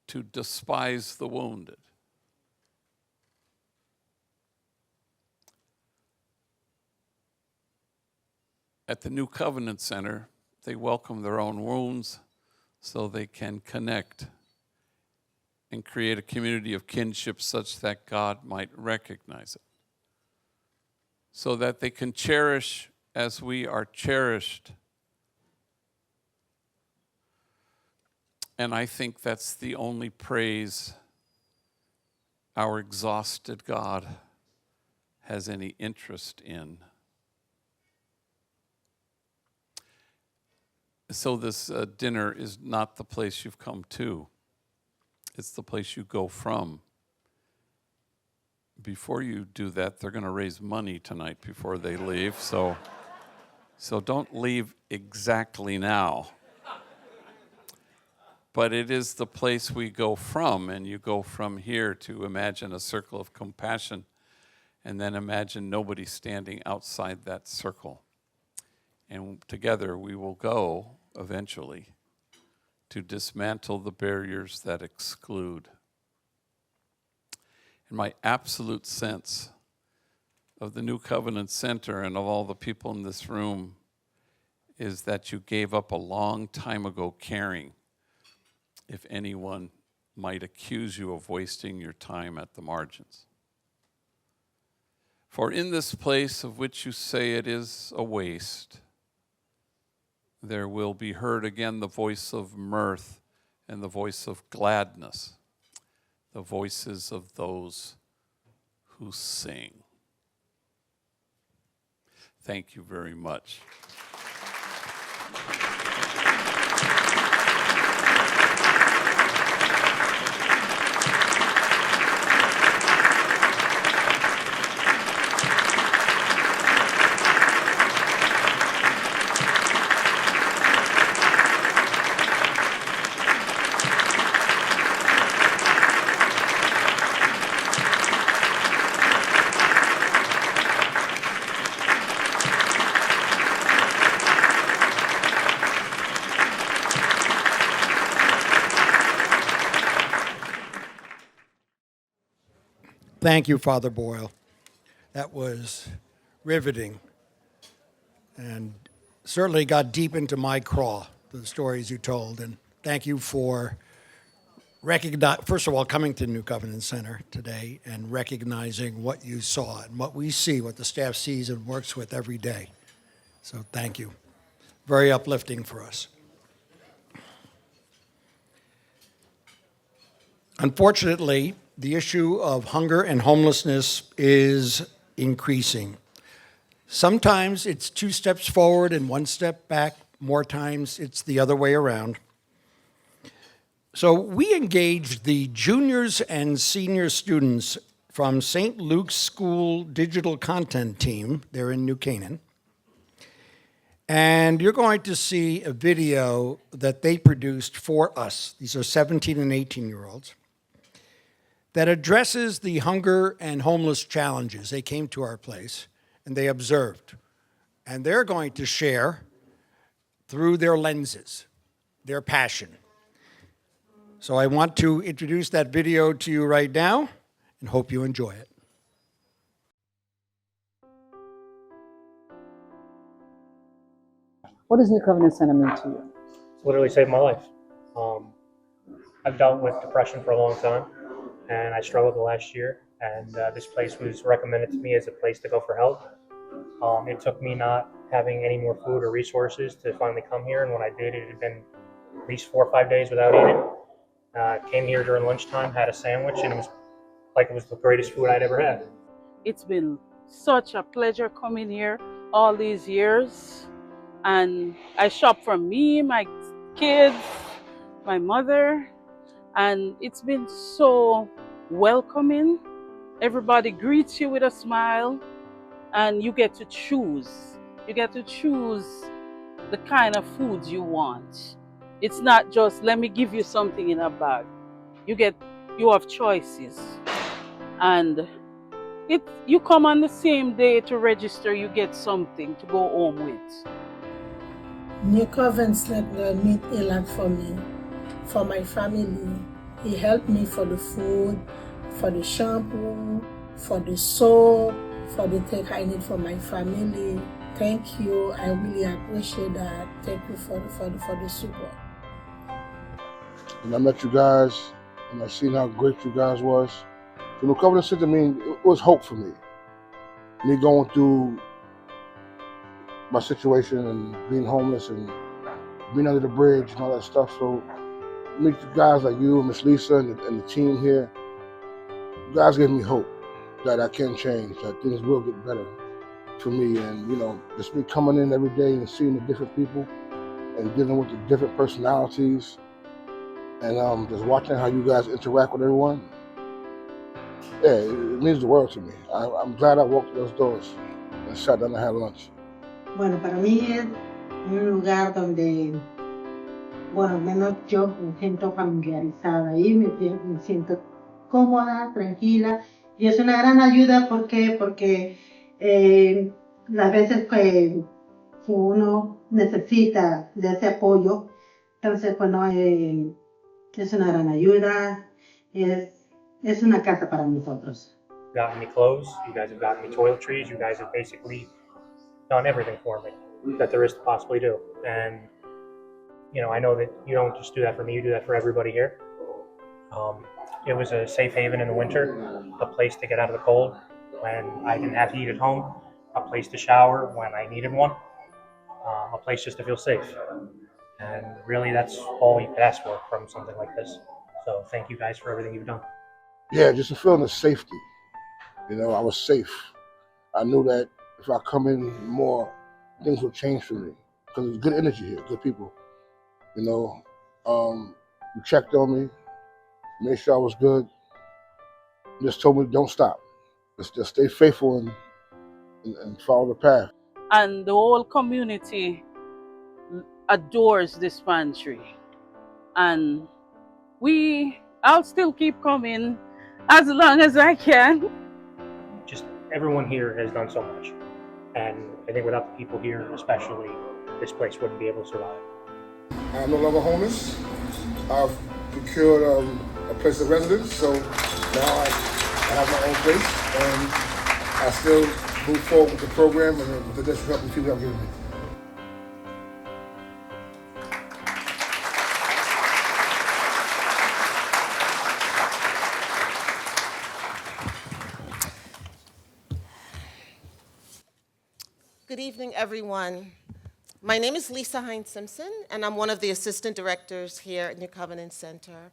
G: to despise the wounded. At the New Covenant Center, they welcome their own wounds so they can connect and create a community of kinship such that God might recognize it, so that they can cherish as we are cherished. And I think that's the only praise our exhausted God has any interest in. So this dinner is not the place you've come to. It's the place you go from. Before you do that, they're going to raise money tonight before they leave. So don't leave exactly now. But it is the place we go from, and you go from here to imagine a circle of compassion, and then imagine nobody standing outside that circle. And together we will go, eventually, to dismantle the barriers that exclude. And my absolute sense of the New Covenant Center and of all the people in this room is that you gave up a long time ago caring if anyone might accuse you of wasting your time at the margins. For in this place of which you say it is a waste, there will be heard again the voice of mirth and the voice of gladness, the voices of those who sing. Thank you very much.
D: Thank you, Father Boyle. That was riveting and certainly got deep into my craw, the stories you told. And thank you for first of all, coming to New Covenant Center today and recognizing what you saw and what we see, what the staff sees and works with every day. So thank you. Very uplifting for us. Unfortunately, the issue of hunger and homelessness is increasing. Sometimes it's 2 steps forward and 1 step back. More times it's the other way around. So we engaged the juniors and senior students from St. Luke's School Digital Content Team. They're in New Canaan. And you're going to see a video that they produced for us. These are 17 and 18-year-olds. That addresses the hunger and homeless challenges. They came to our place and they observed. And they're going to share through their lenses, their passion. So I want to introduce that video to you right now and hope you enjoy it.
H: What does New Covenant Center mean to you?
I: It's literally saved my life. I've dealt with depression for a long time. and I struggled the last year. And this place was recommended to me as a place to go for help. It took me not having any more food or resources to finally come here, and when I did, it had been at least 4 or 5 days without eating. Came here during lunchtime, had a sandwich, and it was the greatest food I'd ever had.
J: It's been such a pleasure coming here all these years. And I shop for me, my kids, my mother, and it's been so welcoming. Everybody greets you with a smile, and you get to choose. You get to choose the kind of foods you want. It's not just, let me give you something in a bag. You have choices. And you come on the same day to register, you get something to go home with.
K: New Covenant Center meant a lot for me, for my family. He helped me for the food, for the shampoo, for the soap, for the things I need for my family. Thank you. I really appreciate that. Thank you for the support.
L: And I met you guys, and I seen how great you guys was. So the Covenant Center, it was hope for me. Me going through my situation and being homeless and being under the bridge and all that stuff. So meet you guys like you and Miss Lisa and the team here. You guys gave me hope that I can change, that things will get better for me. And just me coming in every day and seeing the different people and dealing with the different personalities and just watching how you guys interact with everyone. Yeah, it means the world to me. I'm glad I walked those doors and sat down and had lunch.
K: Bueno, para mí es un lugar donde, bueno, al menos yo me siento familiarizada ahí, me siento cómoda, tranquila, y es una gran ayuda porque las veces que uno necesita de ese apoyo, entonces bueno, es una gran ayuda, es una casa para nosotros.
I: You've gotten me clothes, you guys have gotten me toiletries, you guys have basically done everything for me that there is to possibly do. And, I know that you don't just do that for me, you do that for everybody here. It was a safe haven in the winter, a place to get out of the cold when I didn't have heat at home, a place to shower when I needed one, a place just to feel safe. And really, that's all you could ask for from something like this. So thank you guys for everything you've done.
L: Yeah, just a feeling of safety. I was safe. I knew that if I come in more, things will change for me. Because there's good energy here, good people. You checked on me, made sure I was good. Just told me don't stop. Just stay faithful and follow the path.
J: And the whole community adores this pantry. And I'll still keep coming as long as I can.
I: Just everyone here has done so much. And I think without the people here, especially, this place wouldn't be able to survive.
L: I'm no longer homeless. I've procured a place of residence, so now I have my own place, and I still move forward with the program and with the additional help the people have given me.
M: Good evening, everyone. My name is Lisa Hines-Simpson, and I'm one of the assistant directors here at New Covenant Center.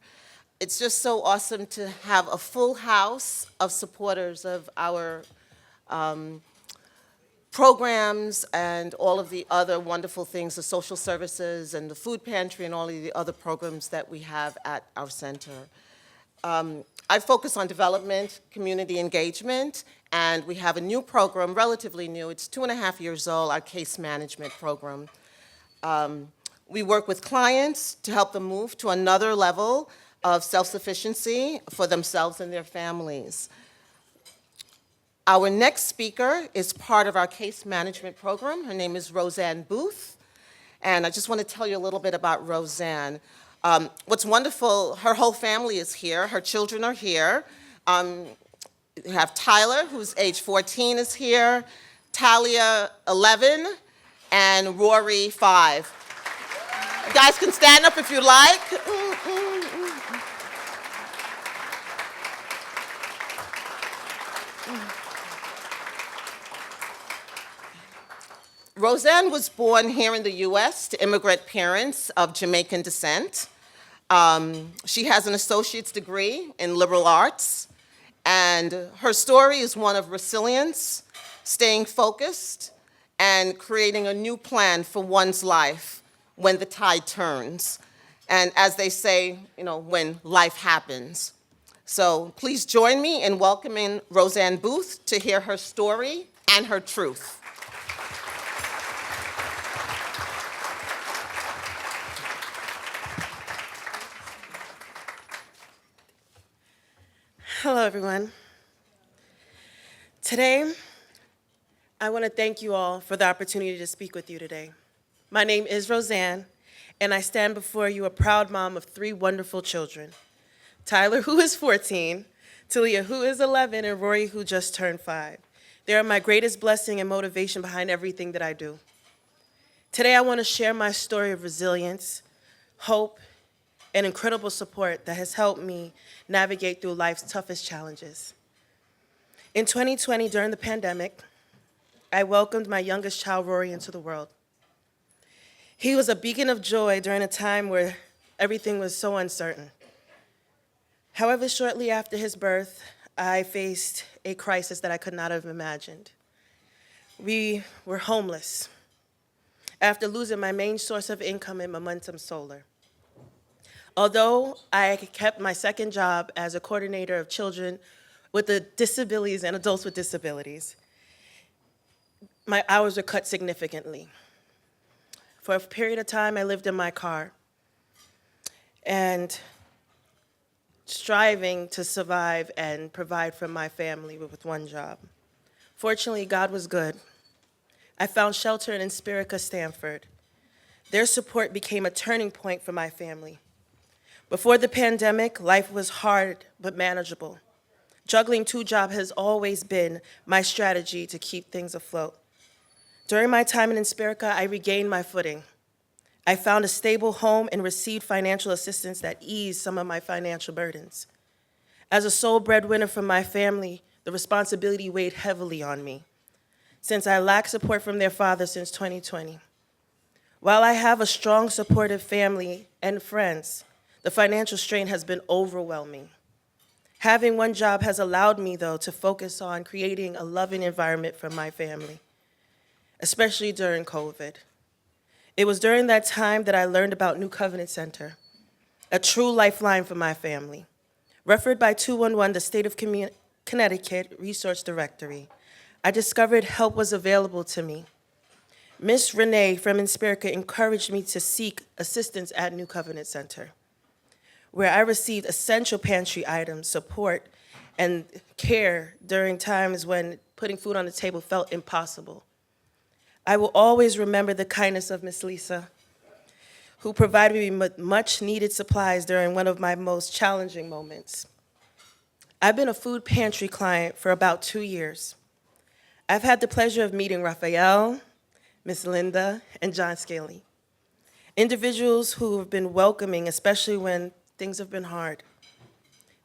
M: It's just so awesome to have a full house of supporters of our programs and all of the other wonderful things, the social services and the food pantry and all of the other programs that we have at our center. I focus on development, community engagement, and we have a new program, relatively new. It's 2.5 years old, our case management program. We work with clients to help them move to another level of self-sufficiency for themselves and their families. Our next speaker is part of our case management program. Her name is Roseanne Boothe, and I just want to tell you a little bit about Roseanne. What's wonderful, her whole family is here. Her children are here. We have Tyler, who's age 14, is here, Talia, 11, and Rory, 5. You guys can stand up if you like. Roseanne was born here in the U.S. to immigrant parents of Jamaican descent. She has an associate's degree in liberal arts, and her story is one of resilience, staying focused, and creating a new plan for one's life when the tide turns. And as they say, when life happens. So please join me in welcoming Roseanne Boothe to hear her story and her truth.
N: Hello, everyone. Today, I want to thank you all for the opportunity to speak with you today. My name is Roseanne, and I stand before you a proud mom of 3 wonderful children. Tyler, who is 14, Talia, who is 11, and Rory, who just turned 5. They are my greatest blessing and motivation behind everything that I do. Today, I want to share my story of resilience, hope, and incredible support that has helped me navigate through life's toughest challenges. In 2020, during the pandemic, I welcomed my youngest child, Rory, into the world. He was a beacon of joy during a time where everything was so uncertain. However, shortly after his birth, I faced a crisis that I could not have imagined. We were homeless after losing my main source of income in Momentum Solar. Although I kept my second job as a coordinator of children with disabilities and adults with disabilities, my hours were cut significantly. For a period of time, I lived in my car and striving to survive and provide for my family with one job. Fortunately, God was good. I found shelter in Inspirica, Stanford. Their support became a turning point for my family. Before the pandemic, life was hard but manageable. Juggling 2 jobs has always been my strategy to keep things afloat. During my time in Inspirica, I regained my footing. I found a stable home and received financial assistance that eased some of my financial burdens. As a sole breadwinner for my family, the responsibility weighed heavily on me, since I lacked support from their father since 2020. While I have a strong, supportive family and friends, the financial strain has been overwhelming. Having one job has allowed me, though, to focus on creating a loving environment for my family, especially during COVID. It was during that time that I learned about New Covenant Center, a true lifeline for my family. Referred by 211, the State of Connecticut Resource Directory, I discovered help was available to me. Miss Renee from Inspirica encouraged me to seek assistance at New Covenant Center, where I received essential pantry items, support, and care during times when putting food on the table felt impossible. I will always remember the kindness of Miss Lisa, who provided me with much-needed supplies during one of my most challenging moments. I've been a food pantry client for about 2 years. I've had the pleasure of meeting Raphael, Miss Linda, and John Scaley, individuals who have been welcoming, especially when things have been hard.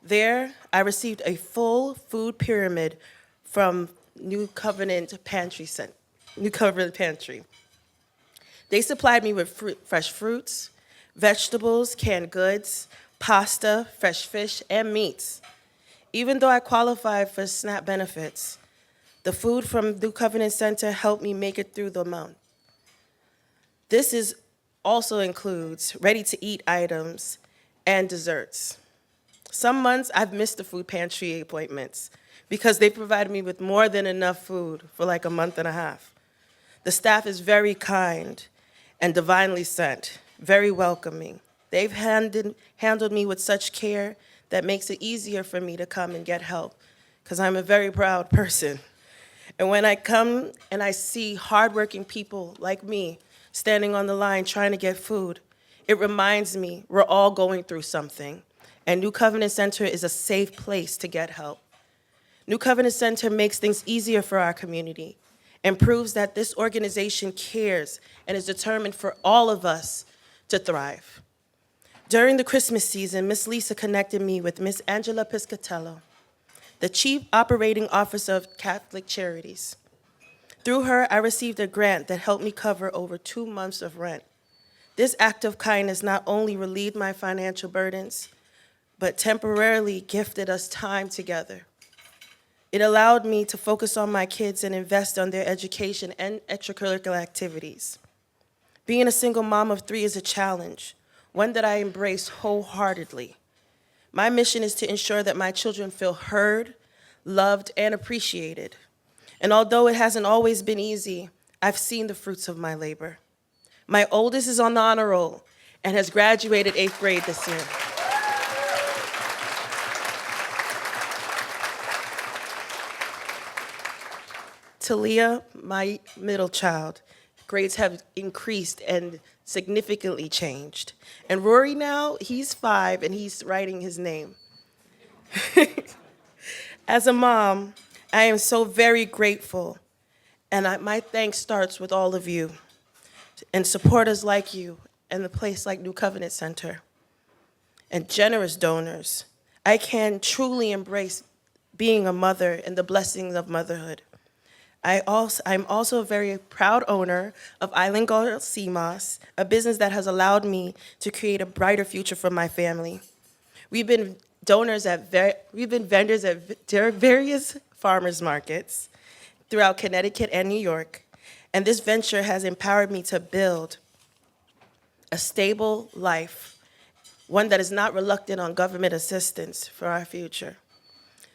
N: There, I received a full food pyramid from New Covenant Pantry. They supplied me with fresh fruits, vegetables, canned goods, pasta, fresh fish, and meats. Even though I qualified for SNAP benefits, the food from New Covenant Center helped me make it through the month. This also includes ready-to-eat items and desserts. Some months I've missed the food pantry appointments because they provided me with more than enough food for like a month and a half. The staff is very kind and divinely sent, very welcoming. They've handled me with such care that makes it easier for me to come and get help, because I'm a very proud person. And when I come and I see hardworking people like me standing on the line trying to get food, it reminds me we're all going through something, and New Covenant Center is a safe place to get help. New Covenant Center makes things easier for our community and proves that this organization cares and is determined for all of us to thrive. During the Christmas season, Miss Lisa connected me with Miss Angela Piscatello, the Chief Operating Officer of Catholic Charities. Through her, I received a grant that helped me cover over 2 months of rent. This act of kindness not only relieved my financial burdens, but temporarily gifted us time together. It allowed me to focus on my kids and invest on their education and extracurricular activities. Being a single mom of 3 is a challenge, one that I embrace wholeheartedly. My mission is to ensure that my children feel heard, loved, and appreciated. And although it hasn't always been easy, I've seen the fruits of my labor. My oldest is on the honor roll and has graduated 8th grade this year. Talia, my middle child, grades have increased and significantly changed. And Rory now, he's 5 and he's writing his name. As a mom, I am so very grateful, and my thanks starts with all of you and supporters like you and the place like New Covenant Center and generous donors. I can truly embrace being a mother and the blessings of motherhood. I'm also a very proud owner of Island Girl CMOS, a business that has allowed me to create a brighter future for my family. We've been vendors at various farmers markets throughout Connecticut and New York, and this venture has empowered me to build a stable life, one that is not reluctant on government assistance for our future.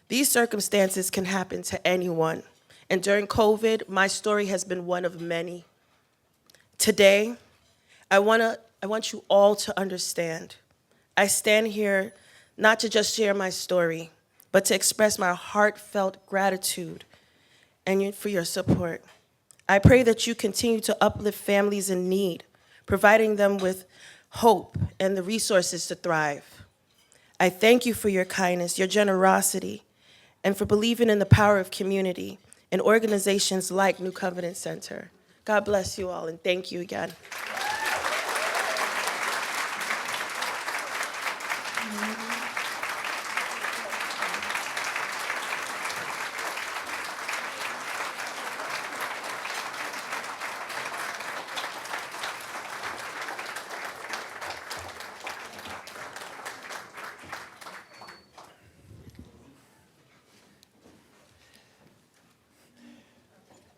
N: These circumstances can happen to anyone, and during COVID, my story has been one of many. Today, I want you all to understand. I stand here not to just share my story, but to express my heartfelt gratitude and for your support. I pray that you continue to uplift families in need, providing them with hope and the resources to thrive. I thank you for your kindness, your generosity, and for believing in the power of community and organizations like New Covenant Center. God bless you all, and thank you again.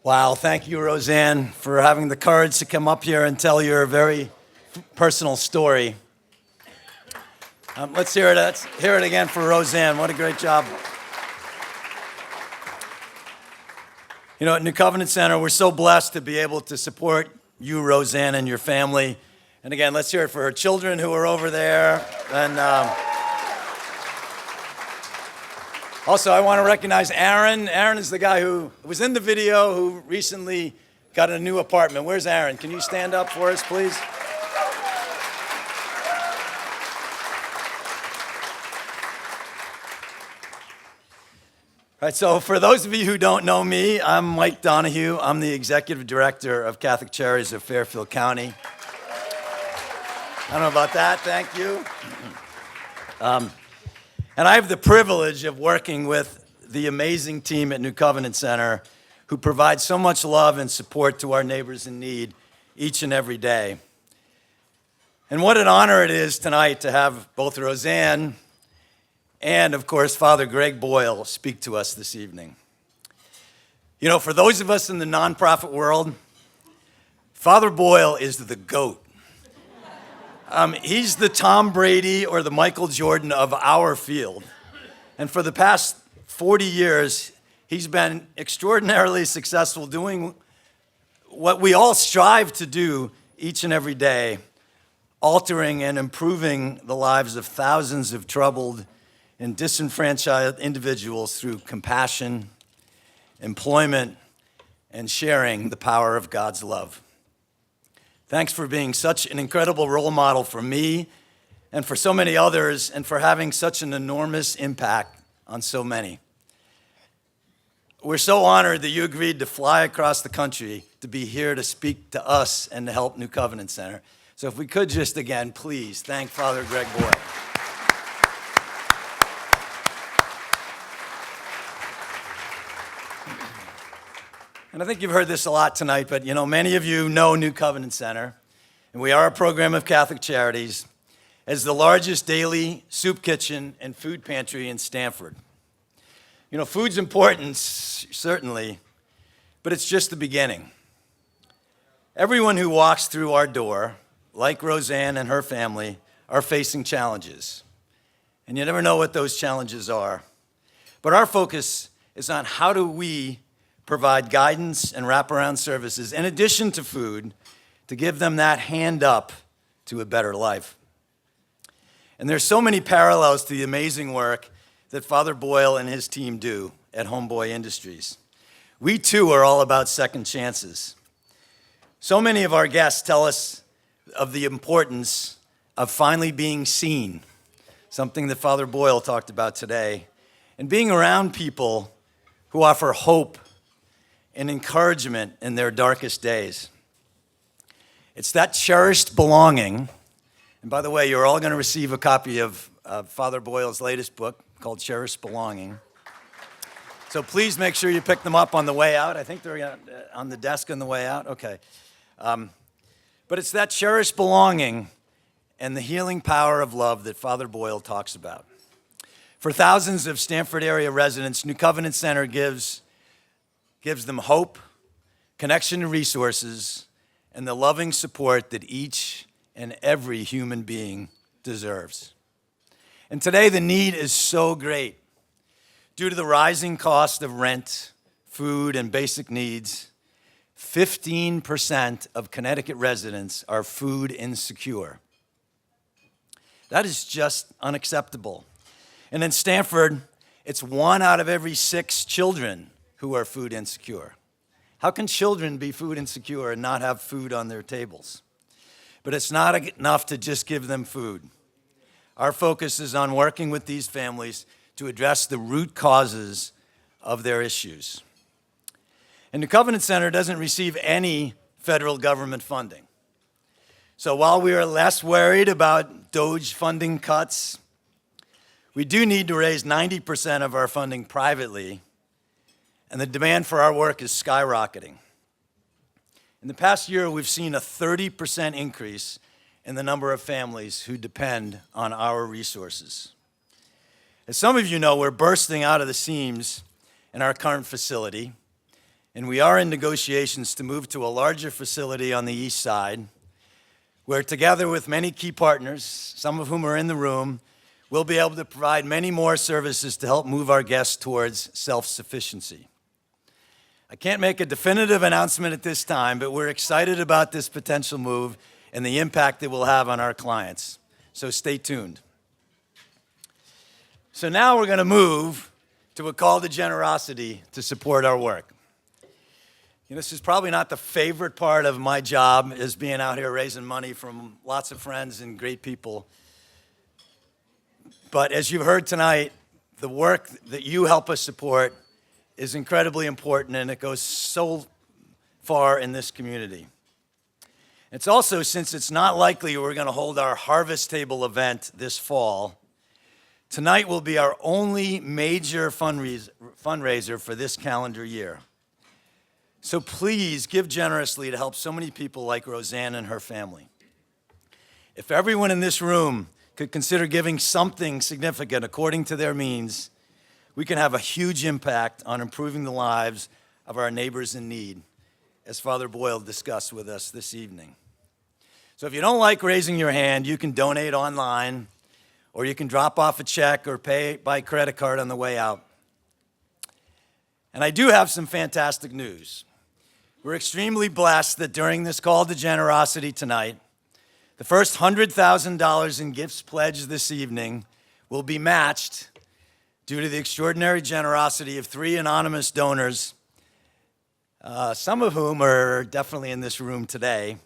O: Wow, thank you, Roseanne, for having the courage to come up here and tell your very personal story. Let's hear it again for Roseanne. What a great job. You know, at New Covenant Center, we're so blessed to be able to support you, Roseanne, and your family. And again, let's hear it for her children who are over there. And also, I want to recognize Aaron. Aaron is the guy who was in the video who recently got a new apartment. Where's Aaron? Can you stand up for us, please? All right, so for those of you who don't know me, I'm Mike Donahue. I'm the executive director of Catholic Charities of Fairfield County. I don't know about that, thank you. And I have the privilege of working with the amazing team at New Covenant Center who provide so much love and support to our neighbors in need each and every day. And what an honor it is tonight to have both Roseanne and, of course, Father Greg Boyle speak to us this evening. You know, for those of us in the nonprofit world, Father Boyle is the GOAT. He's the Tom Brady or the Michael Jordan of our field. And for the past 40 years, he's been extraordinarily successful doing what we all strive to do each and every day, altering and improving the lives of thousands of troubled and disenfranchised individuals through compassion, employment, and sharing the power of God's love. Thanks for being such an incredible role model for me and for so many others, and for having such an enormous impact on so many. We're so honored that you agreed to fly across the country to be here to speak to us and to help New Covenant Center. So if we could just again, please thank Father Greg Boyle. And I think you've heard this a lot tonight, but many of you know New Covenant Center, and we are a program of Catholic Charities as the largest daily soup kitchen and food pantry in Stamford. Food's important, certainly, but it's just the beginning. Everyone who walks through our door, like Roseanne and her family, are facing challenges. And you never know what those challenges are. But our focus is on how do we provide guidance and wraparound services, in addition to food, to give them that hand up to a better life. And there's so many parallels to the amazing work that Father Boyle and his team do at Homeboy Industries. We too are all about second chances. So many of our guests tell us of the importance of finally being seen, something that Father Boyle talked about today, and being around people who offer hope and encouragement in their darkest days. It's that cherished belonging, and by the way, you're all going to receive a copy of Father Boyle's latest book called Cherished Belonging. So please make sure you pick them up on the way out. I think they're on the desk on the way out. Okay. But it's that cherished belonging and the healing power of love that Father Boyle talks about. For thousands of Stamford area residents, New Covenant Center gives them hope, connection to resources, and the loving support that each and every human being deserves. And today the need is so great. Due to the rising cost of rent, food, and basic needs, 15% of Connecticut residents are food insecure. That is just unacceptable. And in Stamford, it's 1 out of every 6 children who are food insecure. How can children be food insecure and not have food on their tables? But it's not enough to just give them food. Our focus is on working with these families to address the root causes of their issues. And the Covenant Center doesn't receive any federal government funding. So while we are less worried about DOGE funding cuts, we do need to raise 90% of our funding privately, and the demand for our work is skyrocketing. In the past year, we've seen a 30% increase in the number of families who depend on our resources. As some of you know, we're bursting out of the seams in our current facility, and we are in negotiations to move to a larger facility on the east side, where together with many key partners, some of whom are in the room, we'll be able to provide many more services to help move our guests towards self-sufficiency. I can't make a definitive announcement at this time, but we're excited about this potential move and the impact it will have on our clients. So stay tuned. So now we're going to move to a call to generosity to support our work. This is probably not the favorite part of my job, is being out here raising money from lots of friends and great people. But as you've heard tonight, the work that you help us support is incredibly important, and it goes so far in this community. It's also, since it's not likely we're going to hold our harvest table event this fall, tonight will be our only major fundraiser for this calendar year. So please give generously to help so many people like Roseanne and her family. If everyone in this room could consider giving something significant according to their means, we can have a huge impact on improving the lives of our neighbors in need, as Father Boyle discussed with us this evening. So if you don't like raising your hand, you can donate online, or you can drop off a check or pay by credit card on the way out. And I do have some fantastic news. We're extremely blessed that during this call to generosity tonight, the first $100,000 in gifts pledged this evening will be matched due to the extraordinary generosity of 3 anonymous donors, some of whom are definitely in this room today.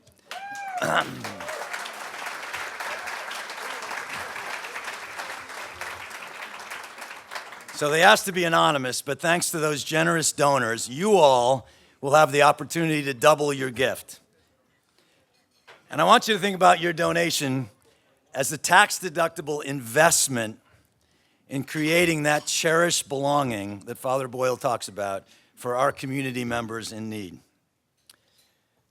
O: So they asked to be anonymous, but thanks to those generous donors, you all will have the opportunity to double your gift. And I want you to think about your donation as a tax-deductible investment in creating that cherished belonging that Father Boyle talks about for our community members in need.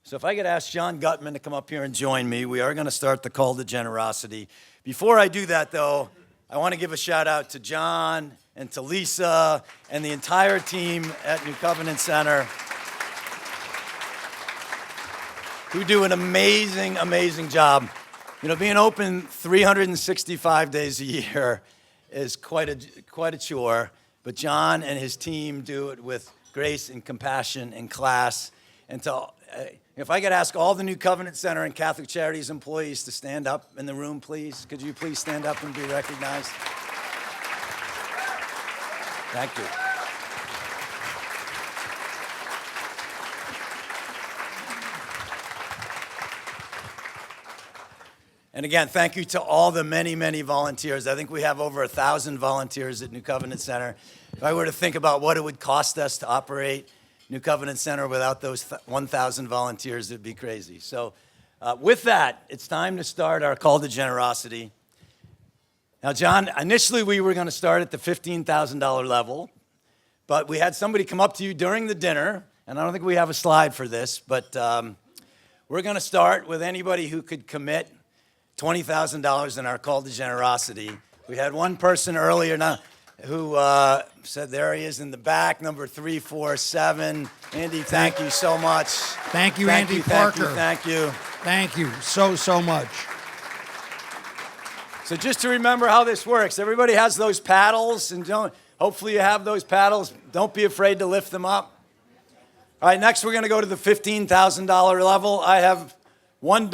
O: So if I could ask John Gutman to come up here and join me, we are going to start the call to generosity. Before I do that, though, I want to give a shout out to John and to Lisa and the entire team at New Covenant Center, who do an amazing, amazing job. You know, being open 365 days a year is quite a chore, but John and his team do it with grace and compassion and class. And if I could ask all the New Covenant Center and Catholic Charities employees to stand up in the room, please. Could you please stand up and be recognized? Thank you. And again, thank you to all the many, many volunteers. I think we have over 1,000 volunteers at New Covenant Center. If I were to think about what it would cost us to operate New Covenant Center without those 1,000 volunteers, it'd be crazy. So with that, it's time to start our call to generosity. Now, John, initially we were going to start at the $15,000 level, but we had somebody come up to you during the dinner, and I don't think we have a slide for this, but we're going to start with anybody who could commit $20,000 in our call to generosity. We had one person earlier now who said, there he is in the back, number 347. Andy, thank you so much.
D: Thank you, Andy Parker.
O: Thank you.
D: Thank you so much.
O: So just to remember how this works, everybody has those paddles, and hopefully you have those paddles. Don't be afraid to lift them up. All right, next we're going to go to the $15,000 level. I have one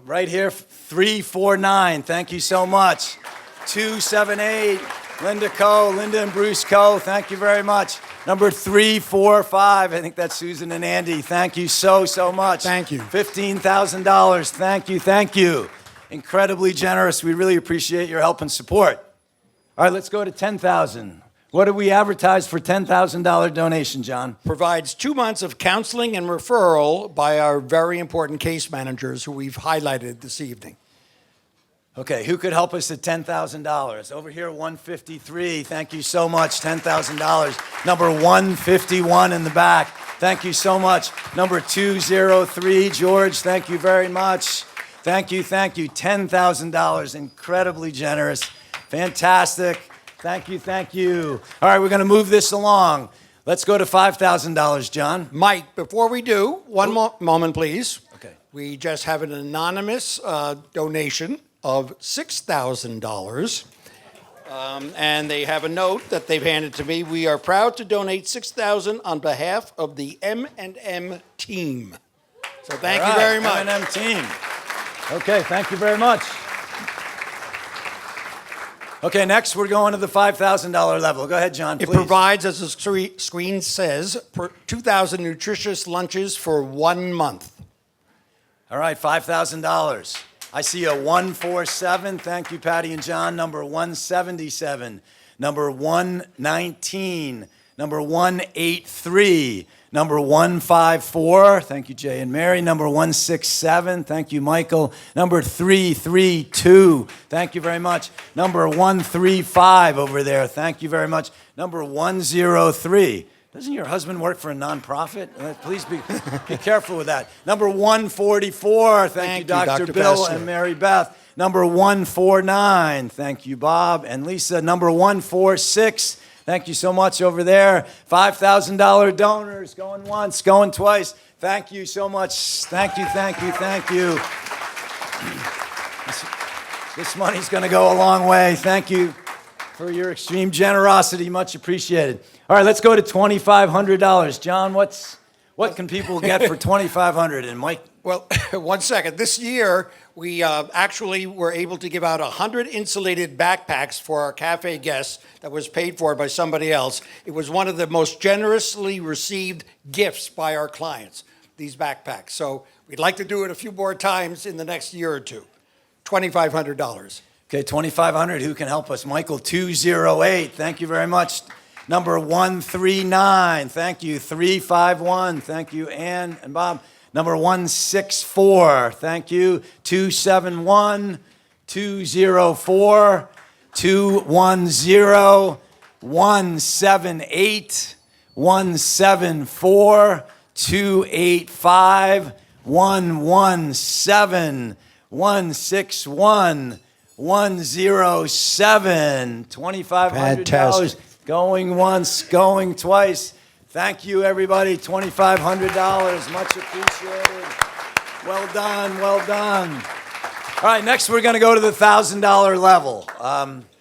O: right here, 349. Thank you so much. 278, Linda Coe, Linda and Bruce Coe. Thank you very much. Number 345, I think that's Susan and Andy. Thank you so much.
D: Thank you.
O: $15,000. Thank you. Incredibly generous. We really appreciate your help and support. All right, let's go to $10,000. What do we advertise for $10,000 donation, John?
D: Provides 2 months of counseling and referral by our very important case managers who we've highlighted this evening.
O: Okay, who could help us at $10,000? Over here, 153. Thank you so much, $10,000. Number 151 in the back. Thank you so much. Number 203, George, thank you very much. Thank you. $10,000, incredibly generous. Fantastic. Thank you. All right, we're going to move this along. Let's go to $5,000, John.
D: Mike, before we do, one moment, please.
O: Okay.
D: We just have an anonymous donation of $6,000. And they have a note that they've handed to me. We are proud to donate $6,000 on behalf of the M&M team. So thank you very much.
O: M&M team. Okay, thank you very much. Okay, next we're going to the $5,000 level. Go ahead, John, please.
D: It provides, as the screen says, 2,000 nutritious lunches for 1 month.
O: All right, $5,000. I see a 147. Thank you, Patty and John. Number 177. Number 119. Number 183. Number 154. Thank you, Jay and Mary. Number 167. Thank you, Michael. Number 332. Thank you very much. Number 135 over there. Thank you very much. Number 103. Doesn't your husband work for a nonprofit? Please be careful with that. Number 144, thank you, Dr. Bill
D: Bessler.
O: and Mary Beth. Number 149, thank you, Bob and Lisa. Number 146, thank you so much over there. $5,000 donors, going once, going twice. Thank you so much. Thank you. This money's going to go a long way. Thank you for your extreme generosity. Much appreciated. All right, let's go to $2,500. John, what can people get for $2,500? And Mike?
D: Well, 1 second. This year, we actually were able to give out 100 insulated backpacks for our Café guests that was paid for by somebody else. It was one of the most generously received gifts by our clients, these backpacks. So we'd like to do it a few more times in the next year or two. $2,500.
O: Okay, $2,500. Who can help us? Michael, 208. Thank you very much. Number 139. Thank you. 351. Thank you, Ann and Bob. Number 164. Thank you. 271. 204. 210. 178. 174 285 117 161 107 $2,500 going once, going twice. Thank you, everybody. $2,500, much appreciated. Well done, well done. All right, next we're going to go to the $1,000 level.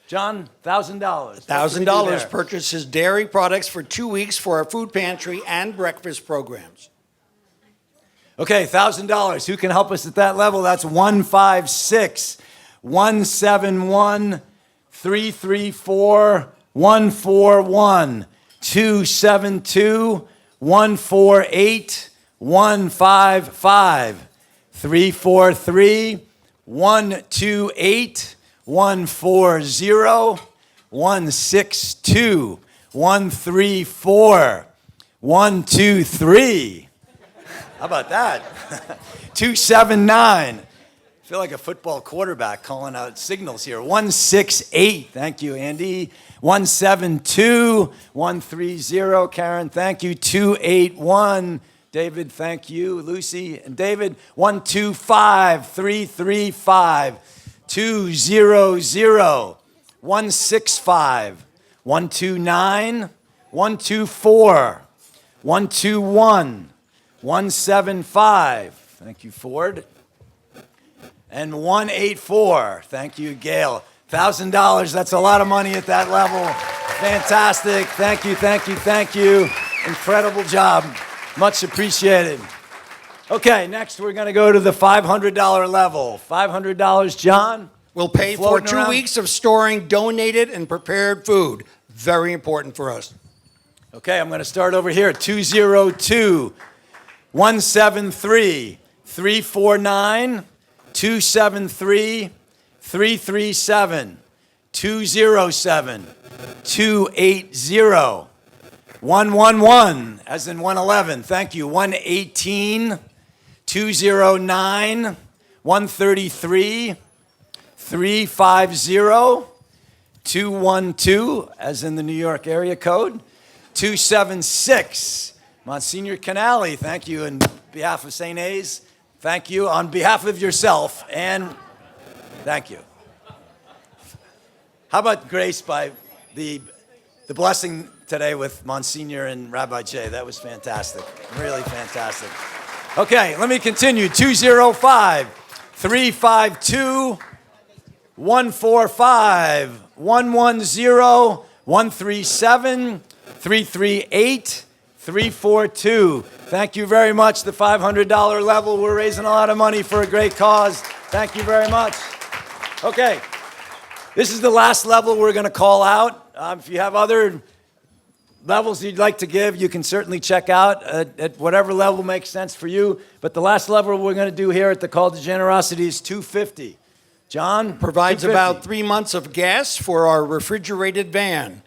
O: John, $1,000.
D: $1,000 purchases dairy products for 2 weeks for our food pantry and breakfast programs.
O: Okay, $1,000. Who can help us at that level? That's 156 171 334 141 272 148 155 343 128 140 162 134 123. How about that? 279. I feel like a football quarterback calling out signals here. 168. Thank you, Andy. 172. 130. Karen, thank you. 281. David, thank you. Lucy and David. 125. 335. 200. 165. 129. 124. 121. 175. Thank you, Ford. And 184. Thank you, Gail. $1,000. That's a lot of money at that level. Fantastic. Thank you, thank you, thank you. Incredible job. Much appreciated. Okay, next we're going to go to the $500 level. $500, John?
D: We'll pay for 2 weeks of storing donated and prepared food. Very important for us.
O: Okay, I'm going to start over here. 202 173 349 273 337 207 280 111, as in 111. Thank you. 118 209 133 350 212, as in the New York area code. 276. Monsignor Canali, thank you on behalf of St. A's. Thank you on behalf of yourself, and thank you. How about grace by the blessing today with Monsignor and Rabbi Jay? That was fantastic, really fantastic. Okay, let me continue. 205 352 145 110 137 338 342. Thank you very much. The $500 level. We're raising a lot of money for a great cause. Thank you very much. Okay, this is the last level we're going to call out. If you have other levels you'd like to give, you can certainly check out at whatever level makes sense for you. But the last level we're going to do here at the Call to Generosity is $250. John?
D: Provides
O: $250.
D: about 3 months of gas for our refrigerated van.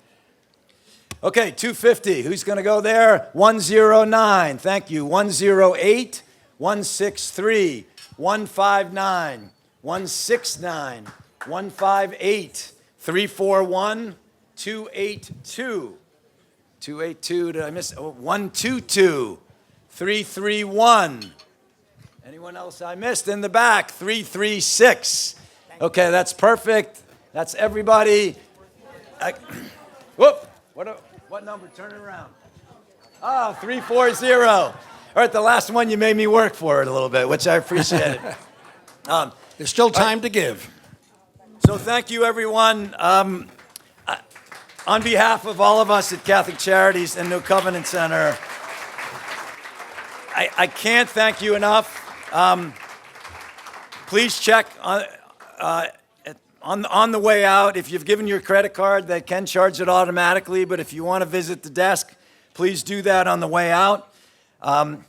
O: Okay, 250. Who's going to go there? 109. Thank you. 108, 163, 159, 169, 158, 341, 282. 282. Did I miss? 122, 331. Anyone else I missed in the back? 336. Okay, that's perfect. That's everybody. Whoop. What number? Turn it around. 340. All right, the last one you made me work for it a little bit, which I appreciated.
D: There's still time to give.
O: So thank you, everyone. On behalf of all of us at Catholic Charities and New Covenant Center, I can't thank you enough. Please check on the way out. If you've given your credit card, they can charge it automatically, but if you want to visit the desk, please do that on the way out. And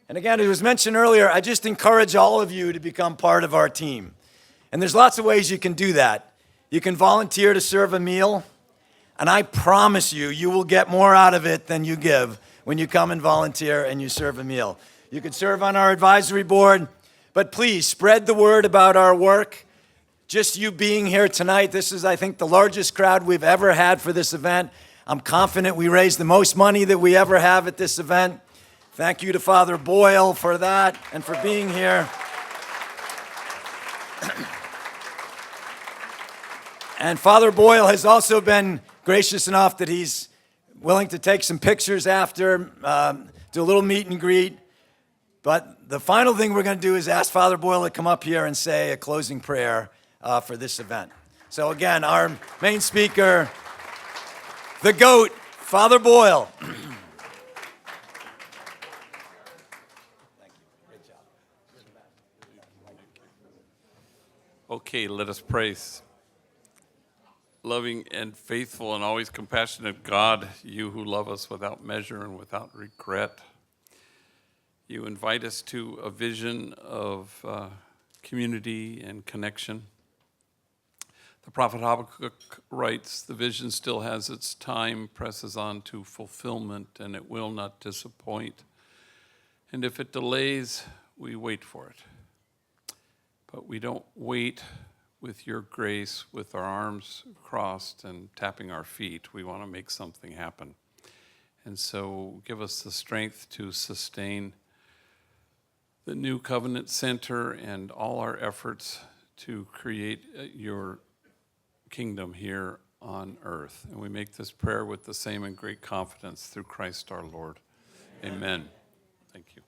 O: again, it was mentioned earlier, I just encourage all of you to become part of our team. And there's lots of ways you can do that. You can volunteer to serve a meal, and I promise you, you will get more out of it than you give when you come and volunteer and you serve a meal. You can serve on our advisory board, but please spread the word about our work. Just you being here tonight, this is, I think, the largest crowd we've ever had for this event. I'm confident we raised the most money that we ever have at this event. Thank you to Father Boyle for that and for being here. And Father Boyle has also been gracious enough that he's willing to take some pictures after, do a little meet and greet. But the final thing we're going to do is ask Father Boyle to come up here and say a closing prayer for this event. So again, our main speaker, the GOAT, Father Boyle.
G: Okay, let us praise. Loving and faithful and always compassionate God, you who love us without measure and without regret. You invite us to a vision of community and connection. The prophet Habakkuk writes, the vision still has its time, presses on to fulfillment, and it will not disappoint. And if it delays, we wait for it. But we don't wait with your grace, with our arms crossed and tapping our feet. We want to make something happen. And so give us the strength to sustain the new Covenant Center and all our efforts to create your kingdom here on earth. And we make this prayer with the same and great confidence through Christ our Lord. Amen. Thank you.